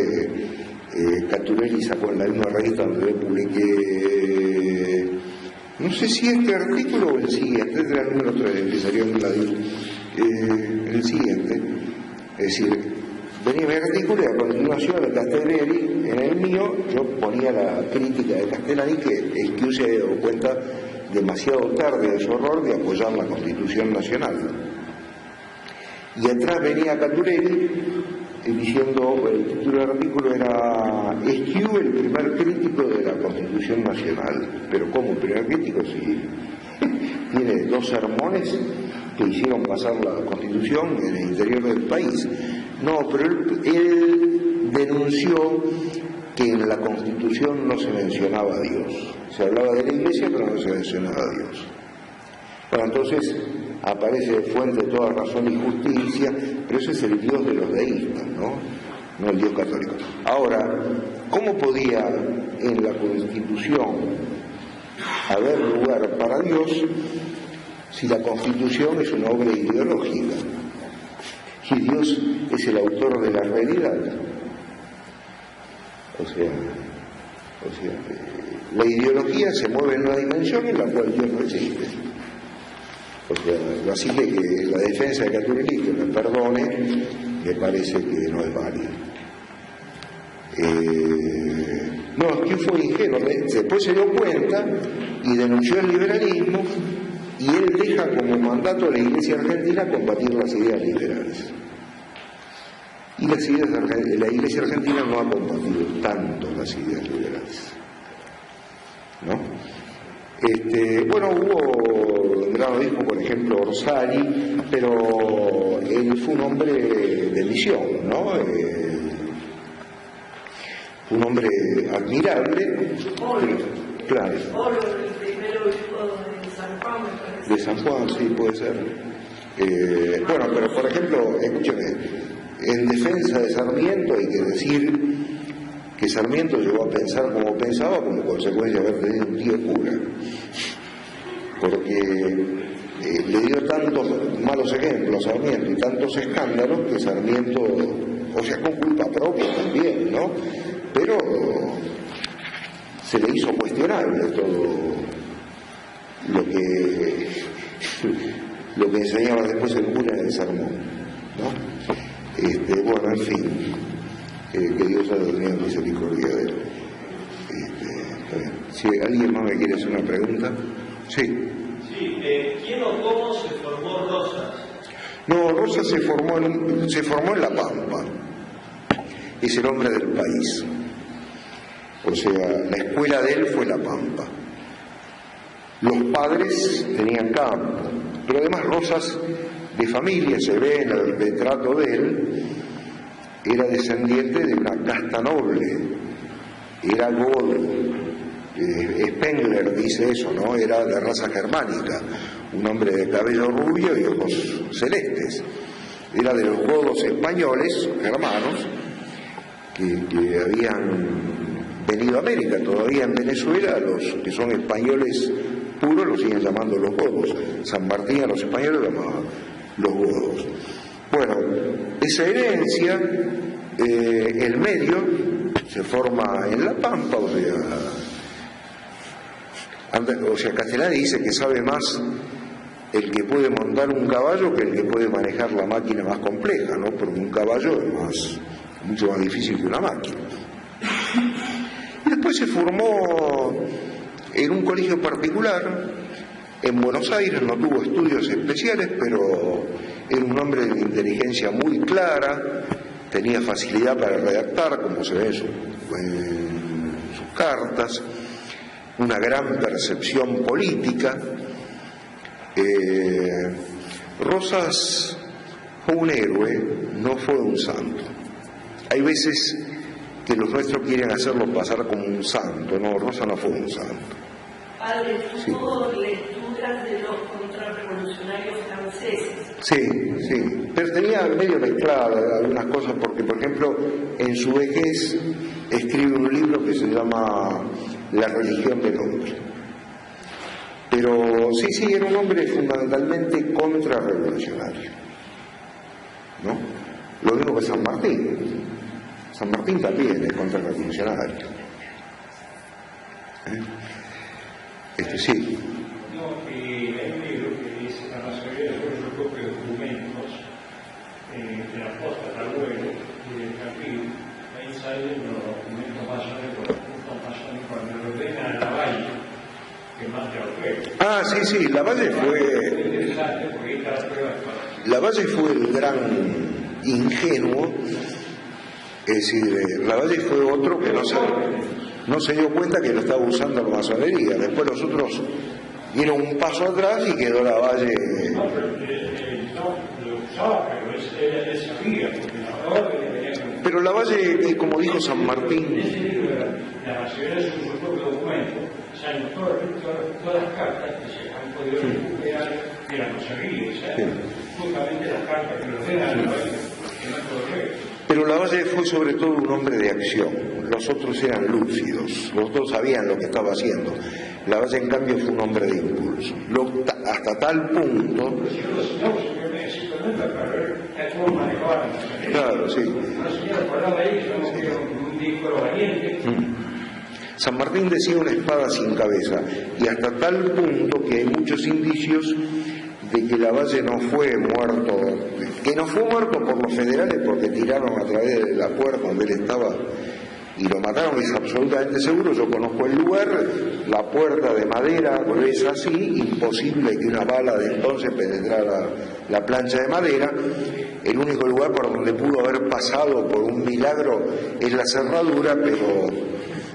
Caturelli sacó en la misma revista donde yo publiqué, no sé si este artículo o el siguiente, este era el número 3, empezaría en el siguiente, es decir, venía mi artículo y a continuación de Castellani, en el mío, yo ponía la crítica de Castellani que Esquiú se había dado cuenta demasiado tarde de su error de apoyar la Constitución Nacional. Y atrás venía Caturelli diciendo, el título del artículo era Esquiú, el primer crítico de la Constitución Nacional. Pero ¿cómo el primer crítico? Si tiene 2 sermones que hicieron pasar la Constitución en el interior del país. No, pero él denunció que en la Constitución no se mencionaba a Dios. Se hablaba de la Iglesia, pero no se mencionaba a Dios. Bueno, entonces aparece fuente de toda razón y justicia, pero ese es el Dios de los deístas, no el Dios católico. Ahora, ¿cómo podía en la Constitución haber lugar para Dios si la Constitución es una obra ideológica? Si Dios es el autor de la realidad. O sea, la ideología se mueve en una dimensión en la cual Dios no existe. O sea, así que la defensa de Caturelli, que me perdone, me parece que no es válida. No, es que fue ingenuo. Después se dio cuenta y denunció el liberalismo, y él deja como mandato a la Iglesia Argentina combatir las ideas liberales. Y la Iglesia Argentina no ha combatido tanto las ideas liberales, ¿no? Bueno, hubo un gran obispo, por ejemplo, Orsari, pero él fue un hombre de misión, ¿no? Un hombre admirable. Claro. El primer obispo de San Juan, me parece. De San Juan, sí, puede ser. Bueno, pero por ejemplo, escúcheme, en defensa de Sarmiento hay que decir que Sarmiento llegó a pensar como pensaba como consecuencia de haber tenido un tío cura. porque le dio tantos malos ejemplos a Sarmiento y tantos escándalos que Sarmiento, o sea, con culpa propia también, ¿no? Pero se le hizo cuestionable todo lo que enseñaba después el cura en el sermón, ¿no? Bueno, en fin, que Dios haya tenido misericordia de él. Si alguien más me quiere hacer una pregunta. Sí. ¿Quién o cómo se formó Rosas? No, Rosas se formó en La Pampa. Es el hombre del país. O sea, la escuela de él fue La Pampa. Los padres tenían campo, pero además Rosas, de familia, se ve en el retrato de él, era descendiente de una casta noble, era godo. Spengler dice eso, ¿no? Era de raza germánica, un hombre de cabello rubio y ojos celestes. Era de los godos españoles, germanos, que habían venido a América. Todavía en Venezuela los que son españoles puros los siguen llamando los godos. San Martín a los españoles los llamaban los godos. Bueno, esa herencia, el medio se forma en La Pampa, o sea, Castellani dice que sabe más el que puede montar un caballo que el que puede manejar la máquina más compleja, ¿no? Porque un caballo es mucho más difícil que una máquina. Y después se formó en un colegio particular en Buenos Aires, no tuvo estudios especiales, pero era un hombre de inteligencia muy clara, tenía facilidad para redactar, como se ve en sus cartas, una gran percepción política. Rosas fue un héroe, no fue un santo. Hay veces que los nuestros quieren hacerlo pasar como un santo. No, Rosas no fue un santo. Padre, tuvo lecturas de los contrarrevolucionarios franceses. Sí, pero tenía medio mezcladas algunas cosas, porque por ejemplo en su vejez escribe un libro que se llama La religión del hombre. Pero sí, era un hombre fundamentalmente contrarrevolucionario, ¿no? Lo mismo que San Martín. San Martín también es contrarrevolucionario. Sí. No, hay un libro que dice la mayoría de los propios documentos de la posta Tabuelo y del Capil. Ahí salen los documentos masónicos, los puntos masónicos, cuando lo dejan a Lavalle, que más de Orfeo. Ah, sí, Lavalle fue el gran ingenuo, es decir, Lavalle fue otro que no se dio cuenta que lo estaba usando la masonería. Después los otros dieron un paso atrás y quedó Lavalle. No, pero lo usaba, pero él sabía, porque la pero Lavalle, como dijo San Martín, en ese libro, la mayoría de sus propios documentos, salen todas las cartas que se han podido recuperar de la masonería, justamente las cartas que nos dejan a Lavalle, que no todo rey. Pero Lavalle fue sobre todo un hombre de acción, los otros eran lúcidos, los dos sabían lo que estaba haciendo. Lavalle en cambio fue un hombre de impulso, hasta tal punto. Claro, sí. San Martín decía una espada sin cabeza, y hasta tal punto que hay muchos indicios de que Lavalle no fue muerto, por los federales porque tiraron a través de la puerta donde él estaba y lo mataron, es absolutamente seguro. Yo conozco el lugar, la puerta de madera gruesa así, imposible que una bala de entonces penetrara la plancha de madera. El único lugar por donde pudo haber pasado por un milagro es la cerradura, pero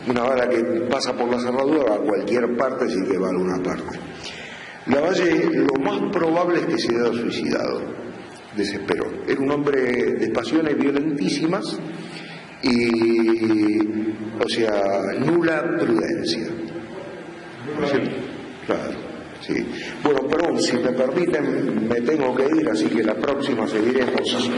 una bala que pasa por la cerradura va a cualquier parte, sí que va a alguna parte. Lavalle, lo más probable es que se haya suicidado, desesperó. Era un hombre de pasiones violentísimas y, o sea, nula prudencia. Claro, sí. Bueno, perdón, si me permiten, me tengo que ir, así que la próxima seguiremos, ¿no?